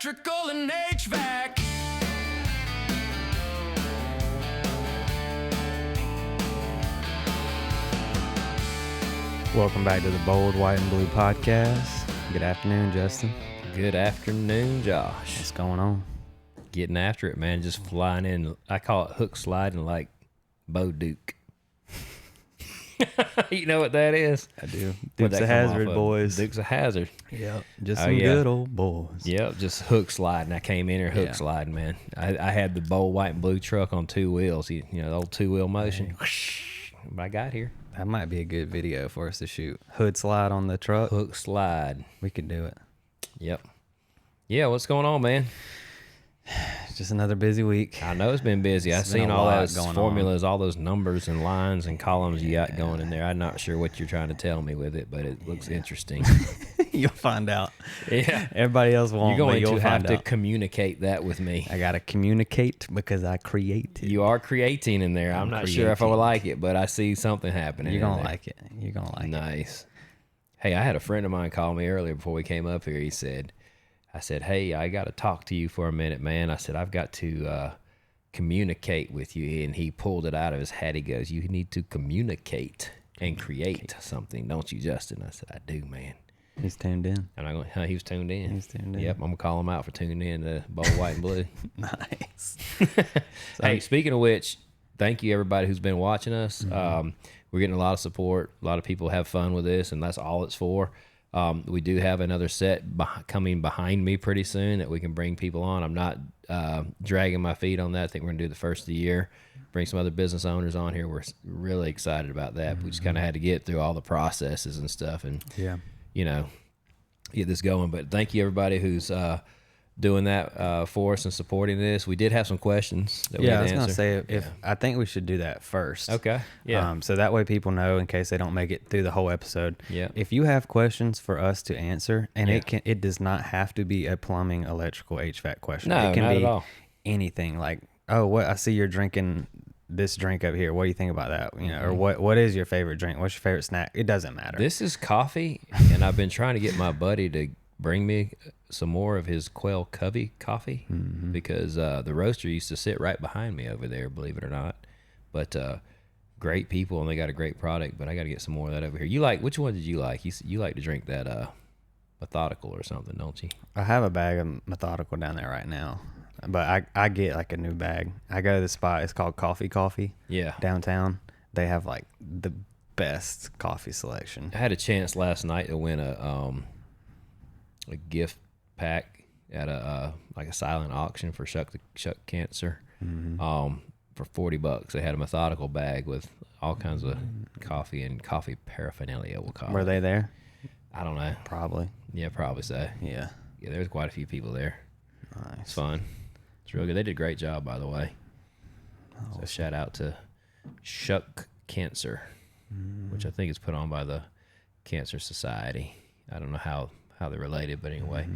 electrical and HVAC. Welcome back to the Bold, White, and Blue podcast. Good afternoon, Justin. Good afternoon, Josh. What's going on? Getting after it, man. Just flying in. I call it hook sliding like Bo Duke. You know what that is? I do. Where'd Dukes that of come Hazzard, off of? boys. Dukes of Hazzard. Yep. Just Oh, some yeah. good old boys. Yep, just hook sliding. I came in here hook Yeah. sliding, man. I had the Bold, White, and Blue truck on two wheels. You know, the old two-wheel motion. I got here. That might be a good video for us to shoot. Hood slide on the truck. Hook slide. We could do it. Yep. Yeah, what's going on, man? It's just another busy week. I know it's been busy. I've It's been seen a all lot those going formulas, all those numbers and lines and columns you got going in there. I'm not sure what you're trying to tell me with it, but it looks interesting. You'll find out. Yeah. Everybody else won't. You're going but you'll to have find to out. communicate that with me. I gotta communicate because I created. You are creating in there. I'm not sure if I would like it, but I see something happening. You're in gonna there. like it. You're gonna like it. Nice. Hey, I had a friend of mine call me earlier before we came up here. I said, hey, I got to talk to you for a minute, man. I said, I've got to communicate with you. And he pulled it out of his hat. He goes, you need to communicate and create something, don't you, Justin? I said, I do, man. He's tuned in. And I go, he was tuned in. He's tuned in. Yep, I'm going to call him out for tuning in to Bold, White, and Blue. Nice. Hey, speaking of which, thank you everybody who's been watching us. We're getting a lot of support. A lot of people have fun with this, and that's all it's for. We do have another set coming behind me pretty soon that we can bring people on. I'm not dragging my feet on that. I think we're going to do the first of the year, bring some other business owners on here. We're really excited about that. We just kind of had to get through all the processes and stuff and, you know, get this going. But thank you everybody who's doing that for us and supporting this. We did have some questions that we had I was to gonna answer. say I think we should do that first. Okay. Yeah. So that way people know in case they don't make it through the whole episode. Yeah. If you have questions for us to answer, and Yeah. it does not have to be a plumbing, electrical, HVAC question. No, it can not be at all. anything. Like, oh, I see you're drinking this drink up here. What do you think about that? You know, or what is your favorite drink? What's your favorite snack? It doesn't matter. This is coffee, and I've been trying to get my buddy to bring me some more of his Quail Covey coffee because the roaster used to sit right behind me over there, believe it or not. But great people, and they got a great product, but I got to get some more of that over here. Which one did you like? You like to drink that Methodical or something, don't you? I have a bag of Methodical down there right now, but I get like a new bag. I go to the spot. It's called Coffee. Yeah. Downtown. They have like the best coffee selection. I had a chance last night to win a gift pack at a silent auction for Shuck Cancer for $40. They had a Methodical bag with all kinds of coffee and coffee paraphernalia, we'll call it. Were they there? I don't know. Probably. Yeah, probably so. Yeah. Yeah, there's quite a few people there. Nice. It's fun. It's real good. They did a great job, by the way. So shout out to Shuck Cancer, which I think is put on by the Cancer Society. I don't know how they're related, but anyway,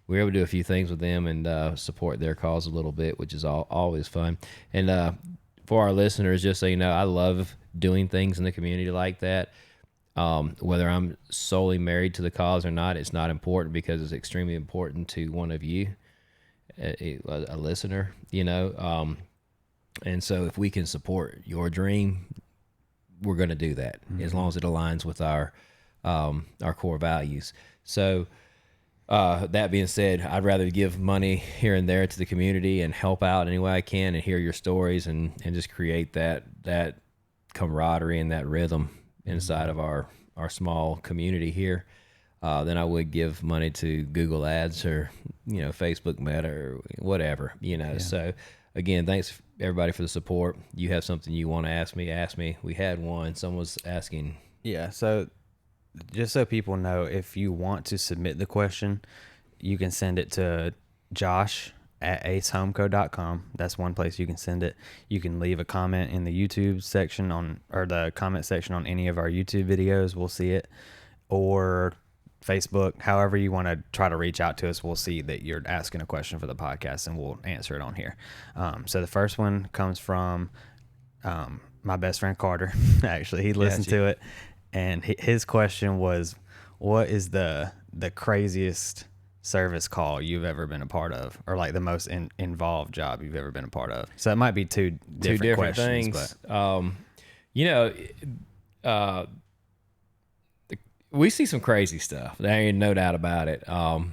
we were able to do a few things with them and support their cause a little bit, which is always fun. And for our listeners, just so you know, I love doing things in the community like that. Whether I'm solely married to the cause or not, it's not important because it's extremely important to one of you, a listener, you know. And so if we can support your dream, we're going to do that as long as it aligns with our core values. So that being said, I'd rather give money here and there to the community and help out any way I can and hear your stories and just create that camaraderie and that rhythm inside of our small community here than I would give money to Google Ads or, you know, Facebook Meta or whatever, you know. So again, thanks everybody for the support. You have something you want to ask me. We had one. Someone was asking. Yeah. So just so people know, if you want to submit the question, you can send it to josh@acehomeco.com. That's one place you can send it. You can leave a comment in the YouTube section or the comment section on any of our YouTube videos. We'll see it. Or Facebook, however you want to try to reach out to us, we'll see that you're asking a question for the podcast and we'll answer it on here. So the first one comes from my best friend Carter. Actually, he listened to it, and his question was, what is the craziest service call you've ever been a part of, or like the most involved job you've ever been a part of? So it might be two different questions, things. but You know, we see some crazy stuff. There ain't no doubt about it. I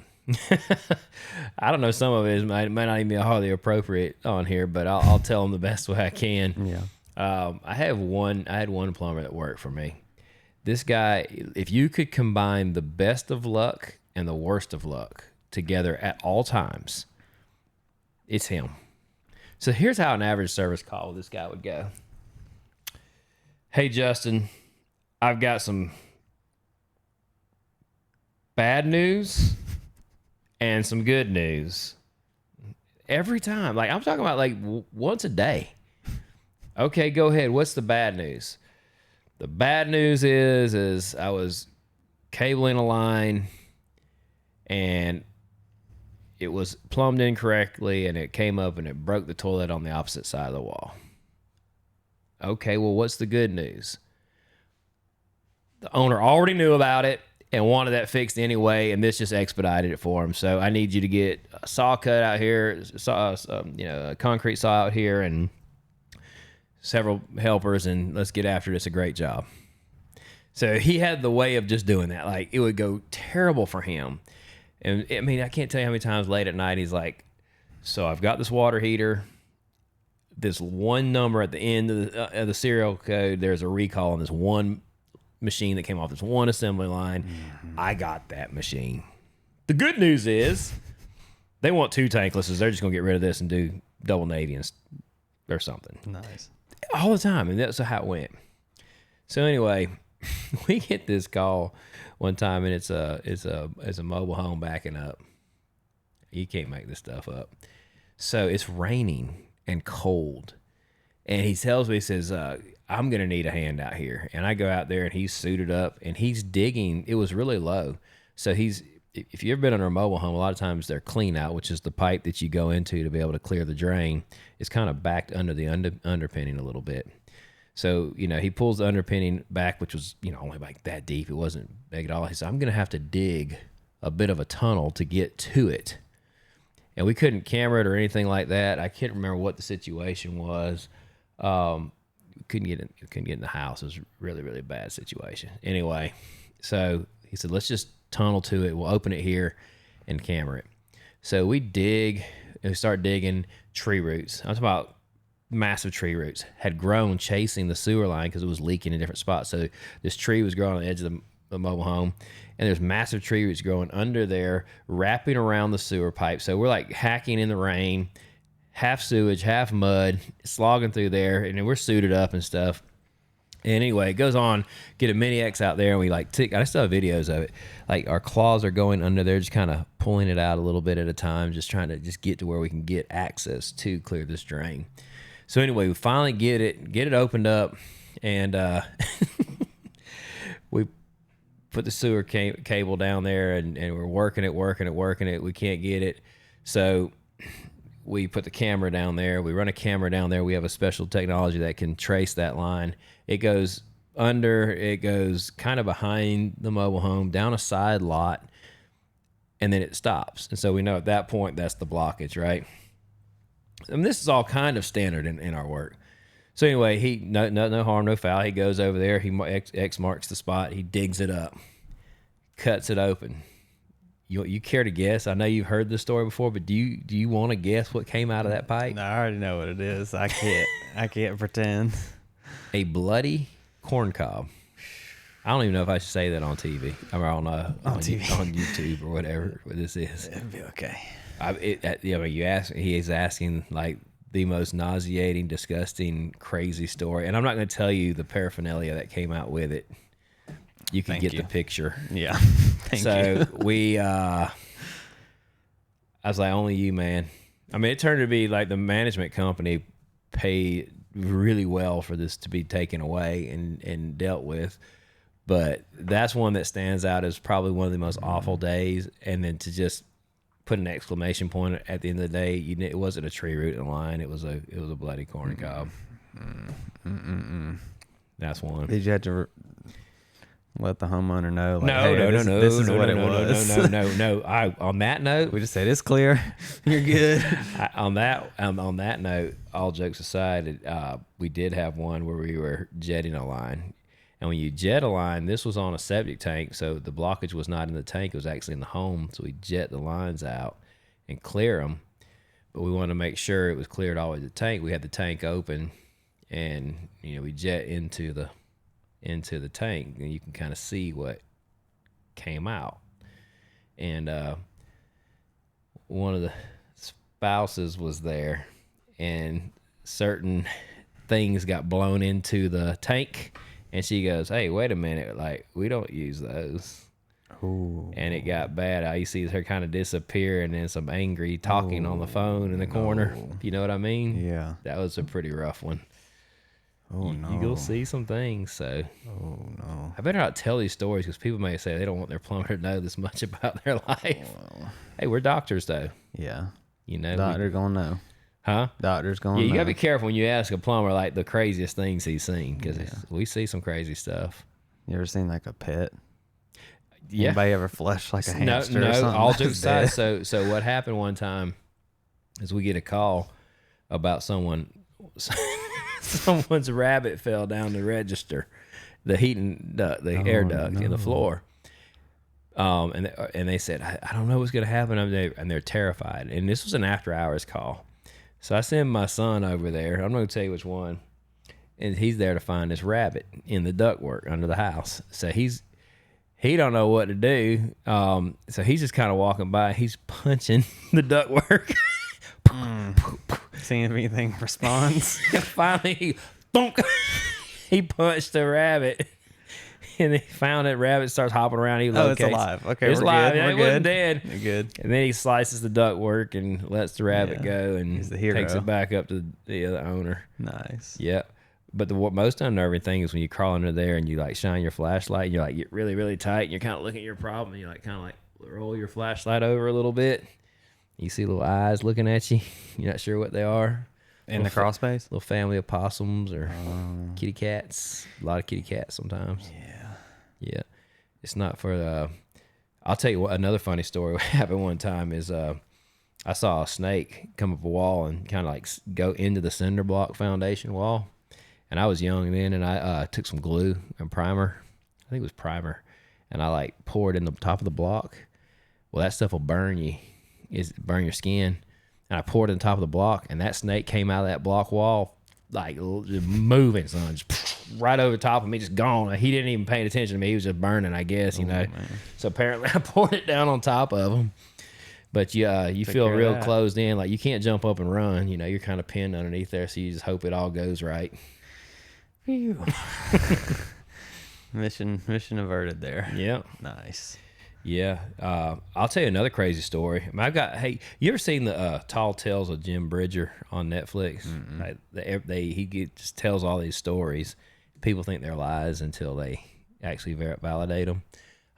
don't know. Some of it might not even be hardly appropriate on here, but I'll tell them the best way I can. yeah. I had one plumber that worked for me. This guy, if you could combine the best of luck and the worst of luck together at all times, it's him. So here's how an average service call with this guy would go. Hey, Justin, I've got some bad news and some good news. Every time. Like, I'm talking about like once a day. Okay, go ahead. What's the bad news? The bad news is I was cabling a line and it was plumbed incorrectly and it came up and it broke the toilet on the opposite side of the wall. Okay, well, what's the good news? The owner already knew about it and wanted that fixed anyway, and this just expedited it for him. So I need you to get a saw cut out here, a concrete saw out here, and several helpers, and let's get after this. A great job. So he had the way of just doing that. Like, it would go terrible for him. And I mean, I can't tell you how many times late at night he's like, so I've got this water heater, this one number at the end of the serial code, there's a recall on this one machine that came off this one assembly line. Mm-hmm. I got that machine. The good news is they want 2 tanklesses. They're just going to get rid of this and do double Navy or something. Nice. All the time, and that's how it went. So anyway, we get this call one time, and it's a mobile home backing up. You can't make this stuff up. So it's raining and cold, and he tells me, he says, I'm gonna need a hand out here. And I go out there, and he's suited up, and he's digging. It was really low, so if you've ever been under a mobile home, a lot of times their clean out, which is the pipe that you go into to be able to clear the drain, is kind of backed under the underpinning a little bit. So, he pulls the underpinning back, which was, only like that deep. It wasn't big at all. He said, I'm going to have to dig a bit of a tunnel to get to it. And we couldn't camera it or anything like that. I can't remember what the situation was. Couldn't get in the house. It was a really, really bad situation. Anyway, so he said, let's just tunnel to it. We'll open it here and camera it. So we dig and we start digging tree roots. I'm talking about massive tree roots had grown chasing the sewer line because it was leaking in different spots. So this tree was growing on the edge of the mobile home, and there's massive tree roots growing under there, wrapping around the sewer pipe. So we're like hacking in the rain, half sewage, half mud, slogging through there, and then we're suited up and stuff. And anyway, it goes on, get a Mini X out there, and we like I still have videos of it. Like, our claws are going under there, just kind of pulling it out a little bit at a time, just trying to just get to where we can get access to clear this drain. So anyway, we finally get it opened up, and we put the sewer cable down there, and we're working it. We can't get it. So we put the camera down there. We run a camera down there. We have a special technology that can trace that line. It goes under, it goes kind of behind the mobile home, down a side lot, and then it stops. And so we know at that point that's the blockage, right? And this is all kind of standard in our work. So anyway, no harm, no foul. He goes over there. He X marks the spot. He digs it up, cuts it open. You care to guess? I know you've heard this story before, but do you want to guess what came out of that pipe? No, I already know what it is. I can't pretend. A bloody corn cob. I don't even know if I should say that on TV. I mean, on TV, on YouTube or whatever this is. It'll be okay. He is asking like the most nauseating, disgusting, crazy story, and I'm not going to tell you the paraphernalia that came out with it. You can get the picture. Yeah. So I was like, only you, man. I mean, it turned to be like the management company paid really well for this to be taken away and dealt with. But that's one that stands out as probably one of the most awful days. And then to just put an exclamation point at the end of the day, it wasn't a tree root in the line. It was a bloody corn cob. That's one. Did you have to let the homeowner know? Like, No, hey, no, this, no, this is no, what no, it no, was. no, no, no. On that note, We just said it's clear. You're good. on that note, all jokes aside, we did have one where we were jetting a line. And when you jet a line, this was on a septic tank, so the blockage was not in the tank, it was actually in the home. So we jet the lines out and clear them. But we wanted to make sure it was cleared all the way to the tank. We had the tank open, and we jet into the tank, and you can kind of see what came out. And one of the spouses was there, and certain things got blown into the tank. And she goes, "Hey, wait a minute! Like, we don't use those." Ooh. And it got bad. All you see is her kind of disappear, and then some angry talking on the phone in the corner. You know what I mean? Yeah. That was a pretty rough one. Oh, no. You go see some things. So, Oh, no. I better not tell these stories because people may say they don't want their plumber to know this much about their life. Well, Hey, we're doctors, though. yeah. Doctor gonna know. Huh? Doctor's gonna Yeah, you know. gotta be careful when you ask a plumber like the craziest things he's seen because we see some crazy stuff. You ever seen like a pet? Yeah. Anybody ever flush like a hamster or No. something? All jokes aside, so what happened one time is we get a call about someone's rabbit fell down the register, the heating duct, the air duct in the floor. And they said, I don't know what's gonna happen. And they're terrified. And this was an after hours call. So I send my son over there. I'm not gonna tell you which one. And he's there to find this rabbit in the ductwork under the house. So he don't know what to do. So he's just kind of walking by. He's punching the ductwork. Seeing if anything responds. Finally, he punched the rabbit. And he found that rabbit starts hopping around. He locates. It's alive. Okay, it's we're alive. good. Yeah, We're it good. wasn't dead. You're good. And then he slices the ductwork and lets the rabbit go, and He's the hero. takes it back up to the owner. Nice. Yeah. But the most unnerving thing is when you crawl under there and you like shine your flashlight and you like get really, really tight and you're kind of looking at your problem and you like kind of like roll your flashlight over a little bit. You see little eyes looking at you. You're not sure what they are. In the crawl space? Little family of possums or kitty cats. A lot of kitty cats sometimes. Yeah. It's not for I'll tell you what, another funny story what happened one time is I saw a snake come up a wall and kind of like go into the cinder block foundation wall. And I was young then, and I took some glue and primer. I think it was primer. And I like poured in the top of the block. Well, that stuff will burn you. Burn your skin. And I poured it in the top of the block, and that snake came out of that block wall like just moving, son, just right over the top of me, just gone. He didn't even pay attention to me. He was just burning, I guess, you know. Man. So apparently I poured it down on top of him. But you feel real closed in, like you can't jump up and run. You know, you're kind of pinned underneath there, so you just hope it all goes right. Phew. Mission averted there. Yeah. Nice. Yeah. I'll tell you another crazy story. Hey, you ever seen the Tall Tales of Jim Bridger on Netflix? Like, he just tells all these stories. People think they're lies until they actually validate them.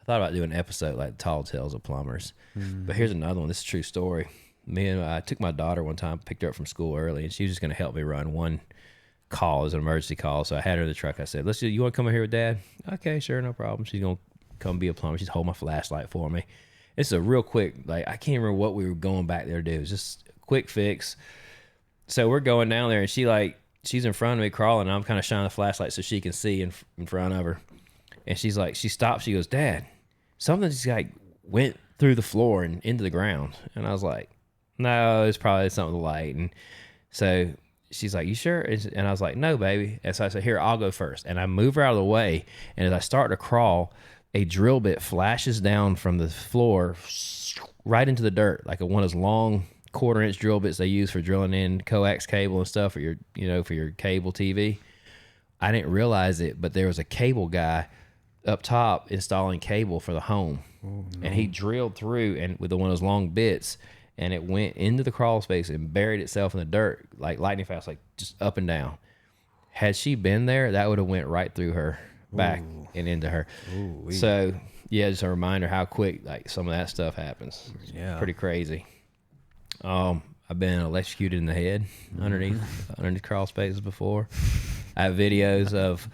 I thought about doing an episode like Tall Tales of Plumbers. But here's another one. This is a true story. I took my daughter one time, picked her up from school early, and she was just going to help me run one call. It was an emergency call. So I had her in the truck. I said, you want to come in here with Dad? Okay, sure, no problem. She's going to come be a plumber. She's holding my flashlight for me. It's a real quick, like, I can't remember what we were going back there to do. It was just a quick fix. So we're going down there, and she's in front of me crawling, and I'm kind of shining the flashlight so she can see in front of her. And she stops. She goes, Dad, something just like went through the floor and into the ground. And I was like, no, it's probably something with the light. And so she's like, you sure? And I was like, no, baby. And so I said, here, I'll go first. And I move her out of the way. And as I start to crawl, a drill bit flashes down from the floor right into the dirt, like one of those long 1/4-inch drill bits they use for drilling in coax cable and stuff for your cable TV. I didn't realize it, but there was a cable guy up top installing cable for the home. Oh, no. And he drilled through and with one of those long bits, and it went into the crawl space and buried itself in the dirt like lightning fast, like just up and down. Had she been there, that would have went right through her back and into her. Ooh, so yeah, just a reminder how quick like some of that stuff happens. Yeah, pretty crazy. I've been electrocuted in the head underneath crawl spaces before. I have videos of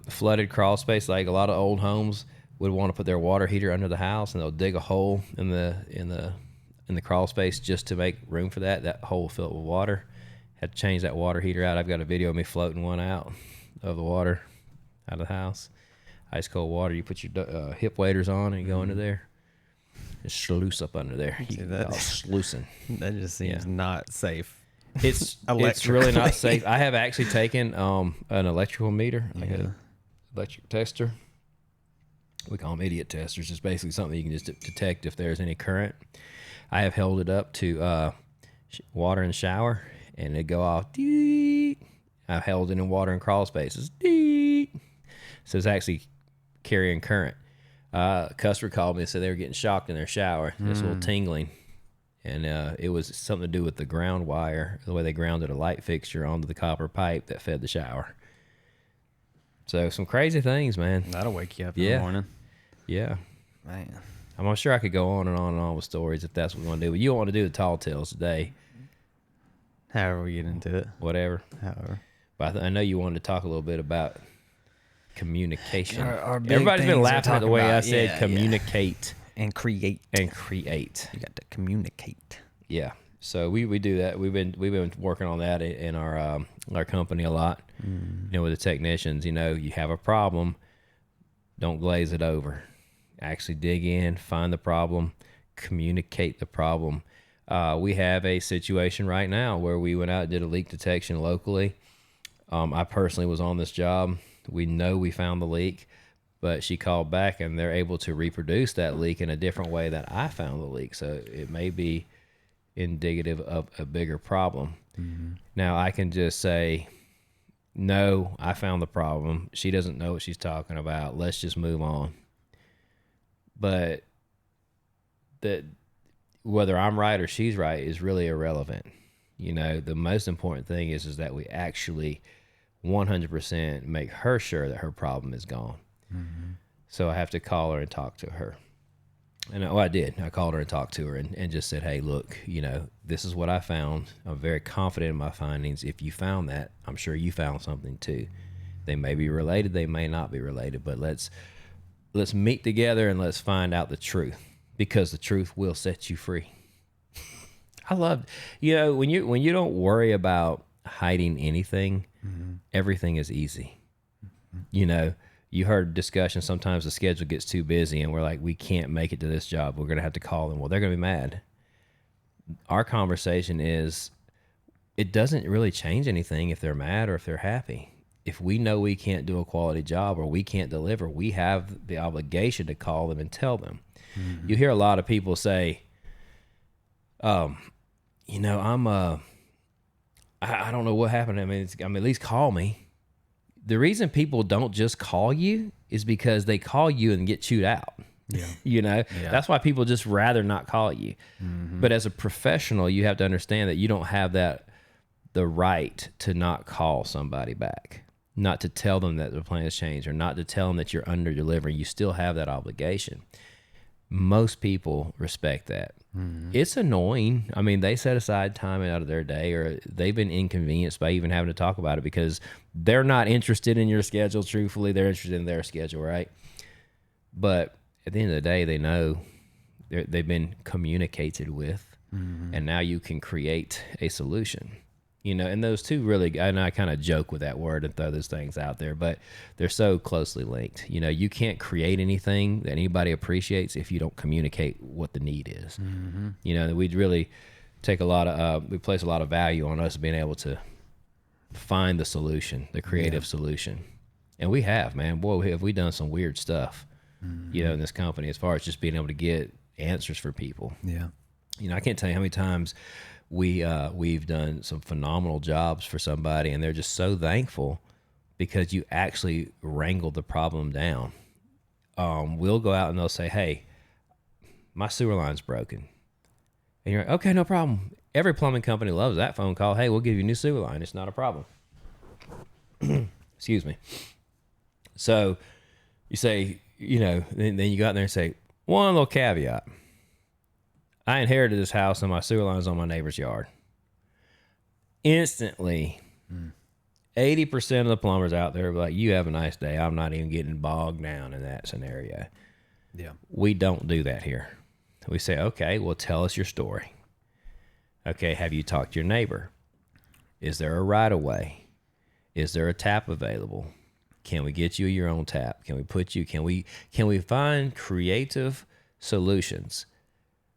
flooded crawl space. Like a lot of old homes would want to put their water heater under the house, and they'll dig a hole in the crawl space just to make room for that. That hole filled with water. Had to change that water heater out. I've got a video of me floating one out of the water out of the house. Ice cold water. You put your hip waders on and you go into there. Just sluice up under there. Sluicing. That just seems not safe. It's really not safe. I have actually taken an electrical meter. I got an electric tester. We call them idiot testers. It's basically something you can just detect if there's any current. I have held it up to water in the shower, and it go off. Dee. I've held it in water and crawl spaces. Dee. So it's actually carrying current. A customer called me and said they were getting shocked in their shower. This little tingling. And it was something to do with the ground wire, the way they grounded a light fixture onto the copper pipe that fed the shower. So some crazy things, man. That'll wake you up in the morning. Yeah. Man. I'm sure I could go on and on and on with stories if that's what we want to do. But you don't want to do the tall tales today. However we get into it. Whatever. However. But I know you wanted to talk a little bit about communication. Our big Everybody's been things laughing at the way I said yeah, communicate. And create. And create. You got to communicate. Yeah. So we do that. We've been working on that in our company a lot. You know, with the technicians, you have a problem, don't glaze it over. Actually dig in, find the problem, communicate the problem. We have a situation right now where we went out and did a leak detection locally. I personally was on this job. We know we found the leak, but she called back and they're able to reproduce that leak in a different way that I found the leak. So it may be indicative of a bigger problem. Now I can just say, no, I found the problem. She doesn't know what she's talking about. Let's just move on. But that whether I'm right or she's right is really irrelevant. The most important thing is that we actually 100% make her sure that her problem is gone. So I have to call her and talk to her. And I did. I called her and talked to her and just said, hey, look, this is what I found. I'm very confident in my findings. If you found that, I'm sure you found something too. They may be related. They may not be related. But let's meet together and let's find out the truth, because the truth will set you free. I love, when you don't worry about hiding anything, everything is easy. You heard discussion, sometimes the schedule gets too busy and we're like, we can't make it to this job. We're going to have to call them. Well, they're going to be mad. Our conversation is, it doesn't really change anything if they're mad or if they're happy. If we know we can't do a quality job or we can't deliver, we have the obligation to call them and tell them. You hear a lot of people say, I don't know what happened. I mean, at least call me. The reason people don't just call you is because they call you and get chewed out. Yeah. That's why people just rather not call you. But as a professional, you have to understand that you don't have the right to not call somebody back, not to tell them that the plan has changed, or not to tell them that you're under delivering. You still have that obligation. Most people respect that. It's annoying. I mean, they set aside time out of their day, or they've been inconvenienced by even having to talk about it because they're not interested in your schedule. Truthfully, they're interested in their schedule, right? But at the end of the day, they know they've been communicated with, and now you can create a solution. And those two really, and I kind of joke with that word and throw those things out there, but they're so closely linked. You can't create anything that anybody appreciates if you don't communicate what the need is. We'd really take we place a lot of value on us being able to find the solution, the creative solution. And we have, man, boy, have we done some weird stuff, in this company, as far as just being able to get answers for people. Yeah. I can't tell you how many times we've done some phenomenal jobs for somebody, and they're just so thankful because you actually wrangled the problem down. We'll go out and they'll say, hey, my sewer line's broken. And you're like, okay, no problem. Every plumbing company loves that phone call. Hey, we'll give you a new sewer line. It's not a problem. Excuse me. So you say, then you go out there and say, one little caveat. I inherited this house and my sewer line's on my neighbor's yard. Instantly, 80% of the plumbers out there are like, you have a nice day. I'm not even getting bogged down in that scenario. Yeah. We don't do that here. We say, okay, well, tell us your story. Okay, have you talked to your neighbor? Is there a right-of-way? Is there a tap available? Can we get you your own tap? Can we find creative solutions?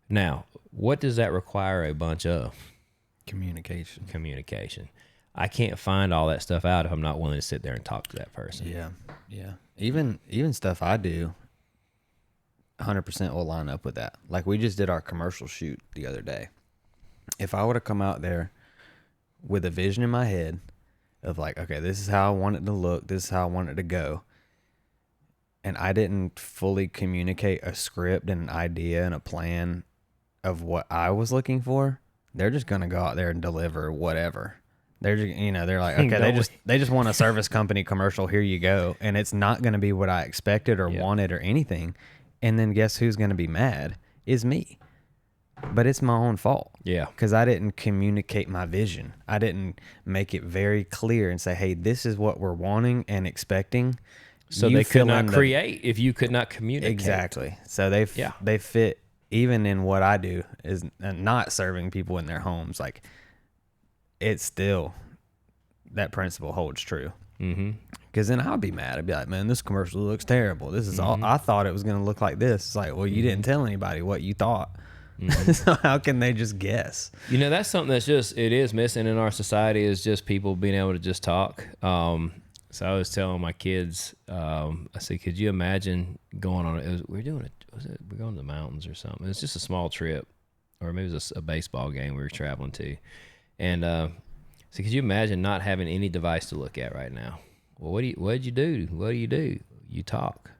Now, what does that require a bunch of? Communication. I can't find all that stuff out if I'm not willing to sit there and talk to that person. Yeah. Yeah. Even stuff I do 100% will line up with that. Like we just did our commercial shoot the other day. If I would have come out there with a vision in my head of like, okay, this is how I want it to look, this is how I want it to go, and I didn't fully communicate a script and an idea and a plan of what I was looking for, they're just gonna go out there and deliver whatever. They're just, they're like, okay, they just want a service company commercial. Here you go, and it's not gonna be what I expected or wanted or anything. And then guess who's gonna be mad? Is me. But it's my own fault. Yeah. Because I didn't communicate my vision. I didn't make it very clear and say, hey, this is what we're wanting and expecting. So they could not create if you could not communicate. Exactly. So they fit even in what I do is not serving people in their homes. Like it's still, that principle holds true. Because then I'll be mad. I'd be like, man, this commercial looks terrible. This is all, I thought it was going to look like this. It's like, well, you didn't tell anybody what you thought. So how can they just guess? That's something that's it is missing in our society, is just people being able to just talk. So I was telling my kids, I said, could you imagine going on we're going to the mountains or something. It's just a small trip, or maybe it was a baseball game we were traveling to. And so could you imagine not having any device to look at right now? Well, what did you do? What do? You talk,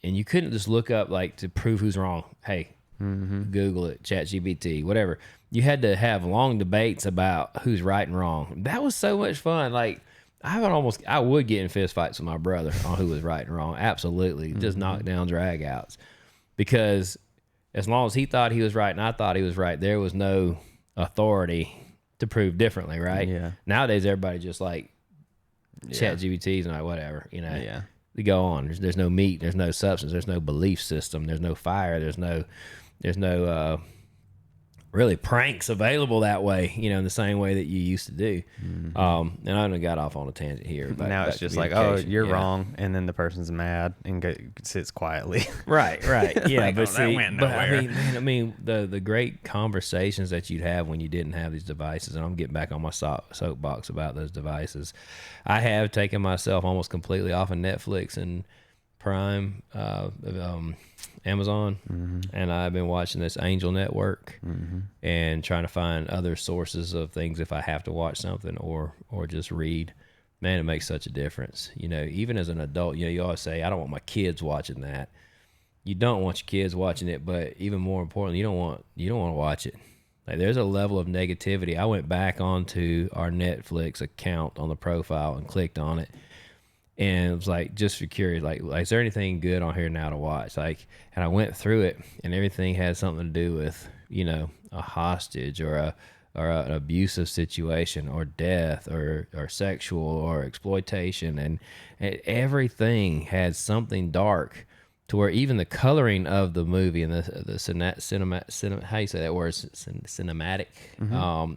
and you couldn't just look up like to prove who's wrong. Hey, Google it, ChatGPT, whatever. You had to have long debates about who's right and wrong. That was so much fun. Like I would get in fist fights with my brother on who was right and wrong. Absolutely. Just knock down drag outs. Because as long as he thought he was right and I thought he was right, there was no authority to prove differently, right? Yeah. Nowadays everybody just like ChatGPTs and like whatever, They go on. There's no meat. There's no substance. There's no belief system. There's no fire. There's no really pranks available that way, in the same way that you used to do. And I only got off on a tangent here. But now it's just like, oh, you're wrong, and then the person's mad and sits quietly. Right. Yeah, like, but that went nowhere. I mean, the great conversations that you'd have when you didn't have these devices, and I'm getting back on my soapbox about those devices. I have taken myself almost completely off of Netflix and Prime, Amazon, and I've been watching this Angel Network and trying to find other sources of things if I have to watch something or just read. Man, it makes such a difference. Even as an adult, you always say, I don't want my kids watching that. You don't want your kids watching it, but even more importantly, you don't want to watch it. Like there's a level of negativity. I went back onto our Netflix account on the profile and clicked on it. And it was like, just for curious, like, is there anything good on here now to watch? Like, and I went through it, and everything had something to do with, a hostage or an abusive situation or death or sexual or exploitation, and everything had something dark to where even the coloring of the movie and the cinema, how you say that word, cinematic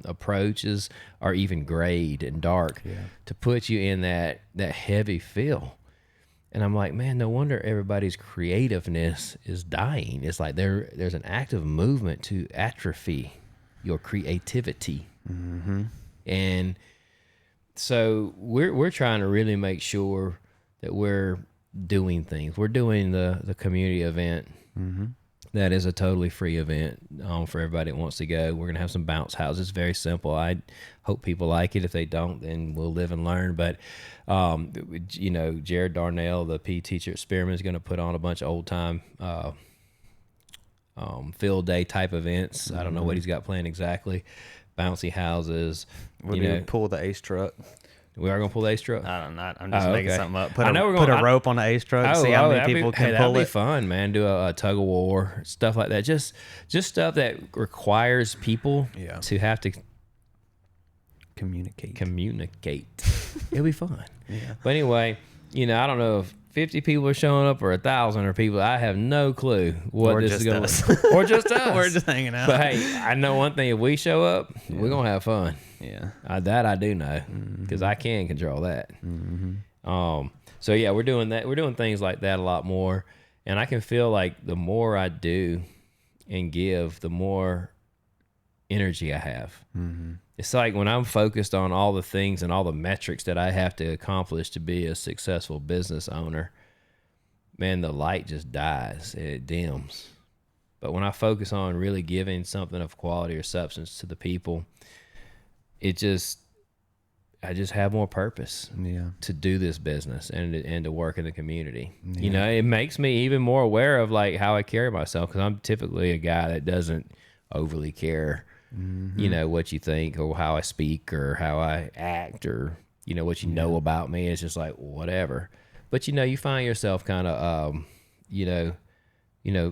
approaches are even grayed and dark to put you in that heavy feel. And I'm like, man, no wonder everybody's creativeness is dying. It's like there's an active movement to atrophy your creativity. And so we're trying to really make sure that we're doing things. We're doing the community event. That is a totally free event for everybody that wants to go. We're going to have some bounce houses. Very simple. I hope people like it. If they don't, then we'll live and learn. But, Jared Darnell, the PE teacher at Spearman, is going to put on a bunch of old-time field day type events. I don't know what he's got planned exactly. Bouncy houses. We're going to pull the Ace truck. We are going to pull the Ace truck? I don't know. I'm just making something up. Put a rope on the Ace truck, see how many people can pull it. That'd be fun, man. Do a tug of war, stuff like that. Just stuff that requires people to have to Communicate. It'll be fun. Yeah. But anyway, you know, I don't know if 50 people are showing up or 1,000 or people. I have no clue what Or this is just going us. to Or just us. We're just hanging out. But hey, I know one thing. If we show up, we're going to have fun. Yeah. That I do know because I can control that. So yeah, we're doing that. We're doing things like that a lot more. And I can feel like the more I do and give, the more energy I have. It's like when I'm focused on all the things and all the metrics that I have to accomplish to be a successful business owner, man, the light just dies. It dims. But when I focus on really giving something of quality or substance to the people, I just have more purpose to do this business and to work in the community. Yeah. You know, it makes me even more aware of like how I carry myself, because I'm typically a guy that doesn't overly care, you know, what you think or how I speak or how I act or, you know, what you know about me. It's just like whatever. But, you know, you find yourself kind of, you know,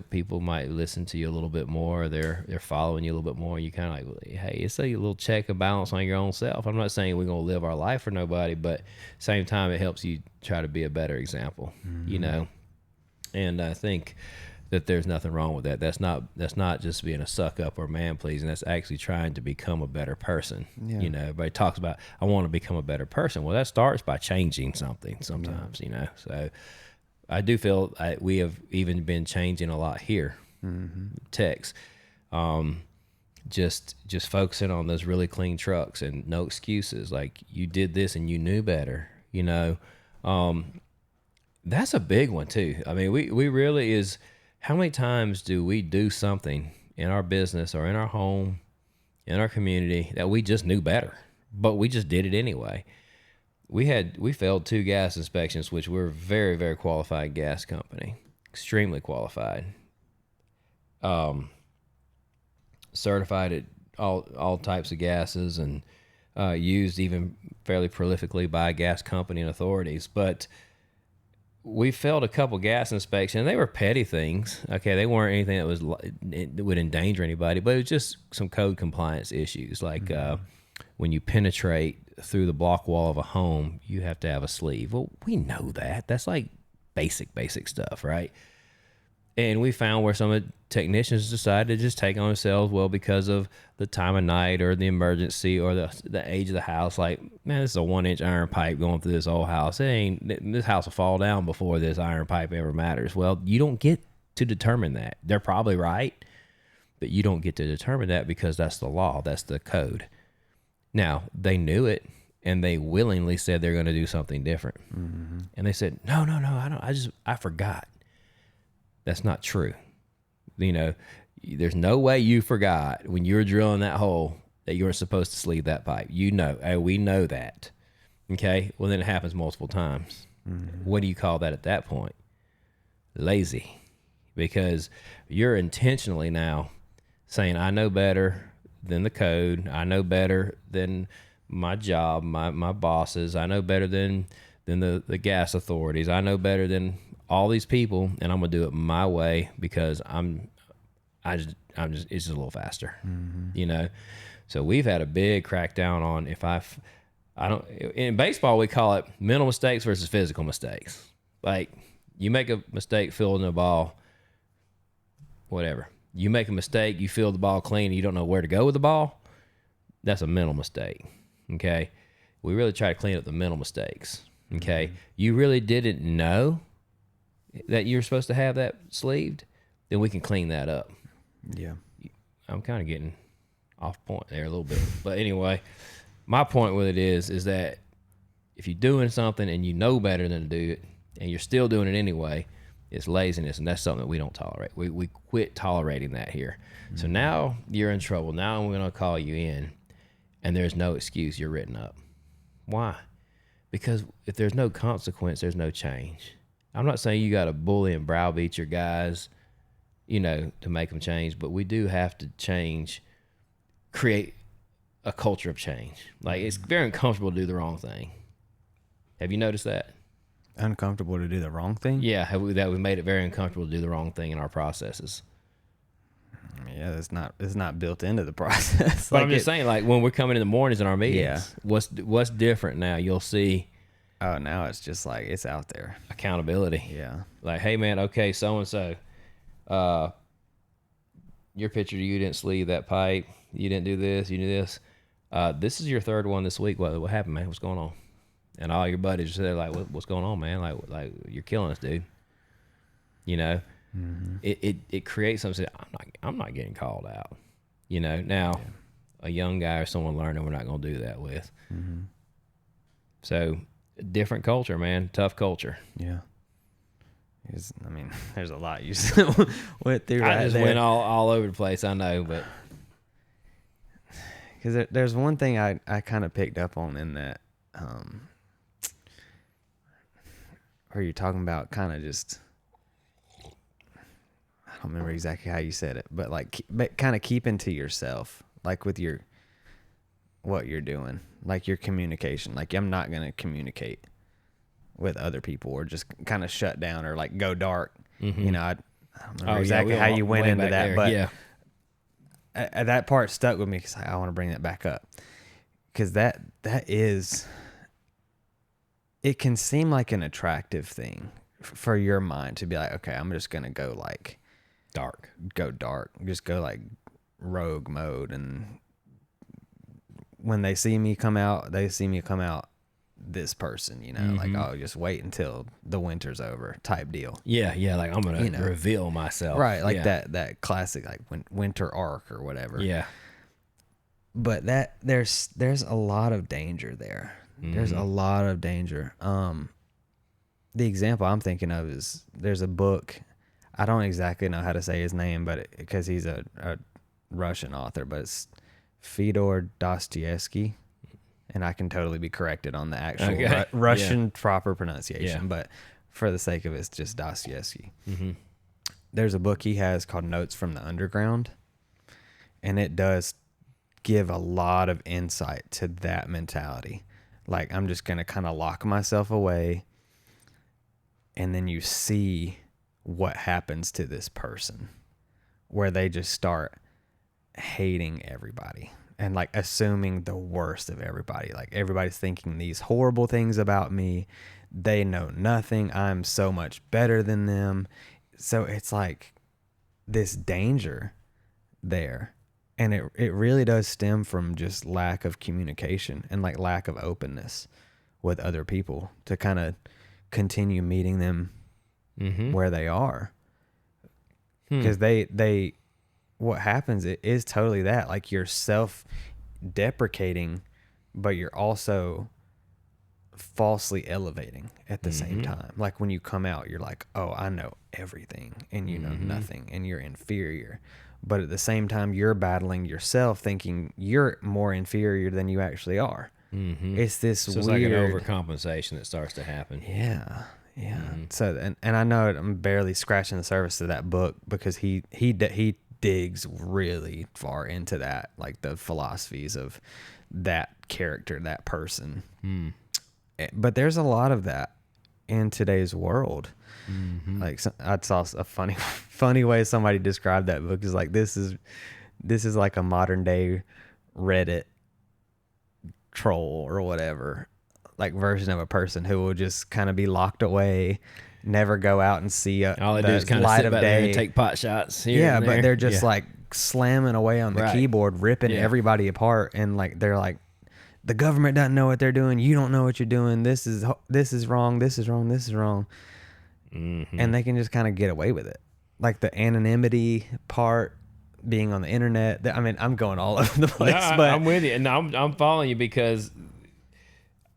people might listen to you a little bit more. They're following you a little bit more. You kind of like, hey, it's a little check and balance on your own self. I'm not saying we're going to live our life for nobody, but same time, it helps you try to be a better example, you know? And I think that there's nothing wrong with that. That's not just being a suck up or man pleasing. That's actually trying to become a better person. Yeah. You know, everybody talks about, I want to become a better person. Well, that starts by changing something sometimes, you know? So I do feel we have even been changing a lot here. Techs, just focusing on those really clean trucks and no excuses. Like, you did this and you knew better, you know? That's a big one too. I mean, we really is, how many times do we do something in our business or in our home, in our community that we just knew better, but we just did it anyway? We failed 2 gas inspections, which we're a very, very qualified gas company, extremely qualified, certified at all types of gases and used even fairly prolifically by a gas company and authorities. But we failed a couple gas inspections, and they were petty things. Okay, they weren't anything that would endanger anybody, but it was just some code compliance issues, like when you penetrate through the block wall of a home, you have to have a sleeve. Well, we know that. That's like basic stuff, right? And we found where some of the technicians decided to just take on themselves, well, because of the time of night or the emergency or the age of the house. Like, man, this is a 1-inch iron pipe going through this old house. This house will fall down before this iron pipe ever matters. Well, you don't get to determine that. They're probably right, but you don't get to determine that because that's the law. That's the code. Now, they knew it, and they willingly said they're going to do something different. And they said, no, I forgot. That's not true. You know, there's no way you forgot when you were drilling that hole that you were supposed to sleeve that pipe. You know, we know that. Okay? Well, then it happens multiple times. What do you call that at that point? Lazy. Because you're intentionally now saying, I know better than the code. I know better than my job, my bosses. I know better than the gas authorities. I know better than all these people, and I'm gonna do it my way because it's just a little faster, you know. So we've had a big crackdown on I don't. In baseball, we call it mental mistakes versus physical mistakes. Like, you make a mistake fielding the ball, whatever. You make a mistake, you field the ball clean, and you don't know where to go with the ball. That's a mental mistake. Okay, we really try to clean up the mental mistakes. Okay, you really didn't know that you're supposed to have that sleeved, then we can clean that up. Yeah. I'm kind of getting off point there a little bit. But anyway, my point with it is that if you're doing something and you know better than to do it and you're still doing it anyway, it's laziness, and that's something that we don't tolerate. We quit tolerating that here. So now you're in trouble. Now I'm going to call you in, and there's no excuse. You're written up. Why? Because if there's no consequence, there's no change. I'm not saying you got to bully and browbeat your guys, you know, to make them change, but we do have to create a culture of change. Like, it's very uncomfortable to do the wrong thing. Have you noticed that? Uncomfortable to do the wrong thing? Yeah, that we made it very uncomfortable to do the wrong thing in our processes. Yeah, because it's not built into the process. But I'm just saying, like when we're coming in the mornings in our meetings, Yeah. what's different now? You'll see Oh, now it's just like it's out there. accountability. Yeah. Like, hey man, okay, so and so, your picture, you didn't sleeve that pipe, you didn't do this, you did this. This is your third one this week. What happened, man? What's going on? And all your buddies are there like, what's going on, man? Like you're killing us, dude. You know, it creates something. I'm not getting called out. You know, now a young guy or someone learning, we're not going to do that with. So different culture, man. Tough culture. Yeah. I mean, there's a lot you went through. I just went all over the place. I know, but because there's one thing I kind of picked up on in that, where you're talking about kind of just, I don't remember exactly how you said it, but like kind of keeping to yourself, like with what you're doing, like your communication. Like I'm not gonna communicate with other people or just kind of shut down or like go dark. You know, I don't remember exactly how you went into that, but yeah. That part stuck with me because I want to bring that back up, because that is, it can seem like an attractive thing for your mind to be like, okay, I'm just gonna go like dark, just go like rogue mode, and when they see me come out this person, you know, like, oh, just wait until the winter's over type deal. Yeah, like I'm gonna reveal myself, right? Like that classic like winter arc or whatever. Yeah, but that there's a lot of danger there. There's a lot of danger. The example I'm thinking of is there's a book. I don't exactly know how to say his name, but because he's a Russian author, but it's Fyodor Dostoevsky. And I can totally be corrected on the actual Russian proper pronunciation, but for the sake of it, it's just Dostoevsky. There's a book he has called Notes from the Underground, and it does give a lot of insight to that mentality. Like, I'm just going to kind of lock myself away, and then you see what happens to this person, where they just start hating everybody. And like assuming the worst of everybody. Like everybody's thinking these horrible things about me. They know nothing. I'm so much better than them. So it's like this danger there. And it really does stem from just lack of communication and like lack of openness with other people to kind of continue meeting them where they are. Because they what happens is totally that, like you're self-deprecating, but you're also falsely elevating at the same time. Like when you come out, you're like, oh, I know everything, and you know nothing, and you're inferior. But at the same time, you're battling yourself, thinking you're more inferior than you actually are. It's this weird, like an overcompensation that starts to happen. Yeah. So and I know I'm barely scratching the surface of that book, because he digs really far into that, like the philosophies of that character, that person. But there's a lot of that in today's world. Like I saw a funny way somebody described that book is like, this is like a modern day Reddit troll or whatever, like version of a person who will just kind of be locked away, never go out and see all they do is kind of sit back there and take pot shots here and there. But they're just like slamming away on the keyboard, ripping everybody apart, and like they're like, the government doesn't know what they're doing, you don't know what you're doing, this is wrong, this is wrong. And they can just kind of get away with it, like the anonymity part, being on the internet. I mean, I'm going all over the place. No, but I'm with you, and I'm following you, because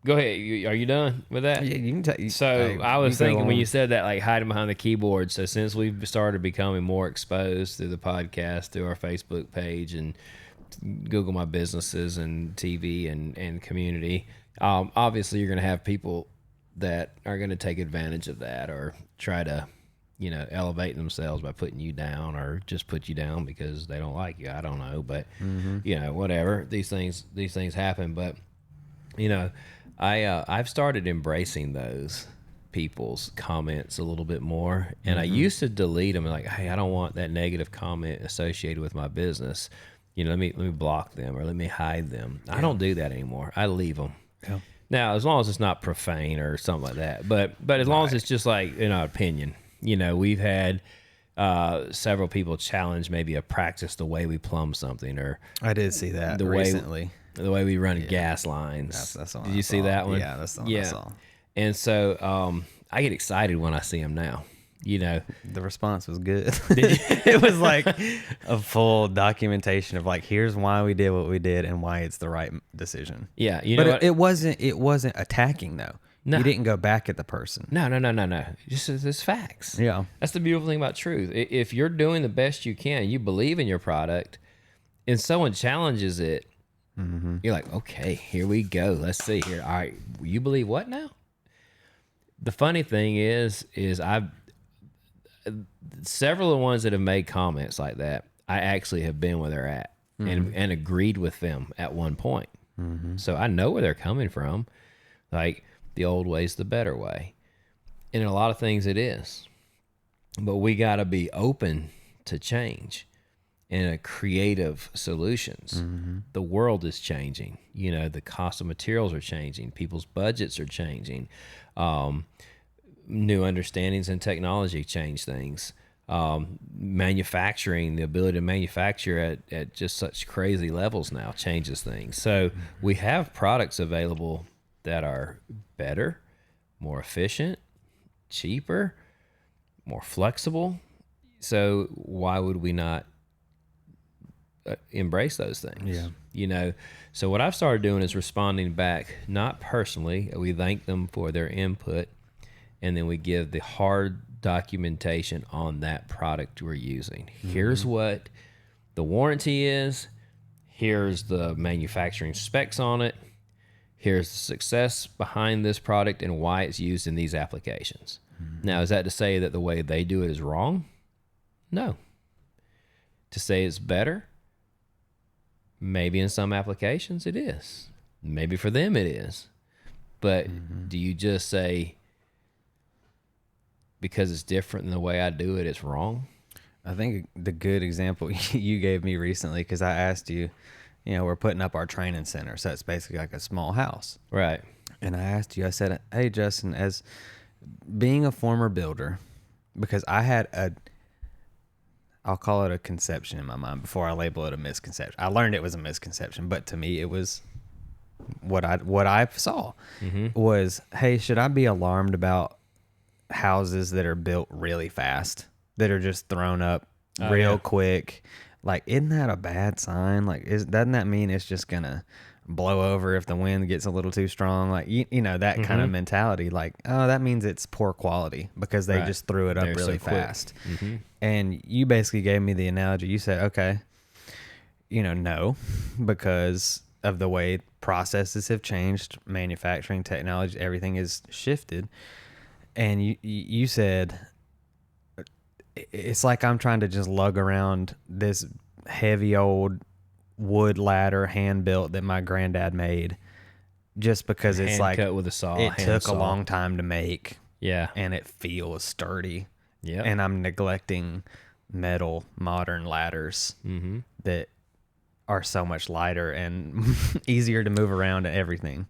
go ahead. Are you done with that? Yeah, you can So I was thinking when you said that, like hiding behind the keyboard. So since we've started becoming more exposed through the podcast, through our Facebook page and Google My Businesses and TV and community, obviously you're going to have people that are going to take advantage of that or try to, elevate themselves by putting you down, or just put you down because they don't like you. I don't know, but whatever. These things happen, but I've started embracing those people's comments a little bit more. And I used to delete them, like, hey, I don't want that negative comment associated with my business. You know, let me block them or let me hide them. I don't do that anymore. I leave them. Yeah. Now, as long as it's not profane or something like that, but as long as it's just like in our opinion, you know, we've had several people challenge maybe a practice, the way we plumb something, or I did see that recently. The way we run gas lines. That's the one Did I you see saw. that one? Yeah, that's the one I saw. And so I get excited when I see them now. You know, The response was good. It was like a full documentation of like, here's why we did what we did and why it's the right decision. yeah, you know But what? it wasn't attacking though. No. You didn't go back at the person. No. Just it's facts. Yeah. That's the beautiful thing about truth. If you're doing the best you can, you believe in your product, and someone challenges it, you're like, okay, here we go. Let's see here. All right, you believe what now? The funny thing is I've several of the ones that have made comments like that, I actually have been where they're at and agreed with them at one point. So I know where they're coming from. Like, the old way's the better way. And in a lot of things it is. But we got to be open to change and creative solutions. The world is changing. You know, the cost of materials are changing. People's budgets are changing. New understandings in technology change things. Manufacturing, the ability to manufacture at just such crazy levels now changes things. So we have products available that are better, more efficient, cheaper, more flexible. So why would we not embrace those things? Yeah. You know, so what I've started doing is responding back, not personally. We thank them for their input, and then we give the hard documentation on that product we're using. Here's what the warranty is. Here's the manufacturing specs on it. Here's the success behind this product and why it's used in these applications. Now, is that to say that the way they do it is wrong? No. To say it's better? Maybe in some applications it is. Maybe for them it is. But do you just say, because it's different than the way I do it, it's wrong? I think the good example you gave me recently, because I asked you, you know, we're putting up our training center, so it's basically like a small house. Right. And I asked you, I said, hey, Justin, as being a former builder, because I had I'll call it a conception in my mind before I label it a misconception. I learned it was a misconception, but to me it was what I saw was, hey, should I be alarmed about houses that are built really fast, that are just thrown up real quick? Like, isn't that a bad sign? Like, doesn't that mean it's just gonna blow over if the wind gets a little too strong? Like, you know, that kind of mentality. Like, oh, that means it's poor quality because they just threw it up really fast. And you basically gave me the analogy. You said, okay, you know, no, because of the way processes have changed, manufacturing technology, everything is shifted. And you said, it's like I'm trying to just lug around this heavy old wood ladder, hand built, that my granddad made, just because it's like cut with a saw. It took a long time to make. Yeah. And it feels sturdy. Yeah. And I'm neglecting metal modern ladders that are so much lighter and easier to move around and everything.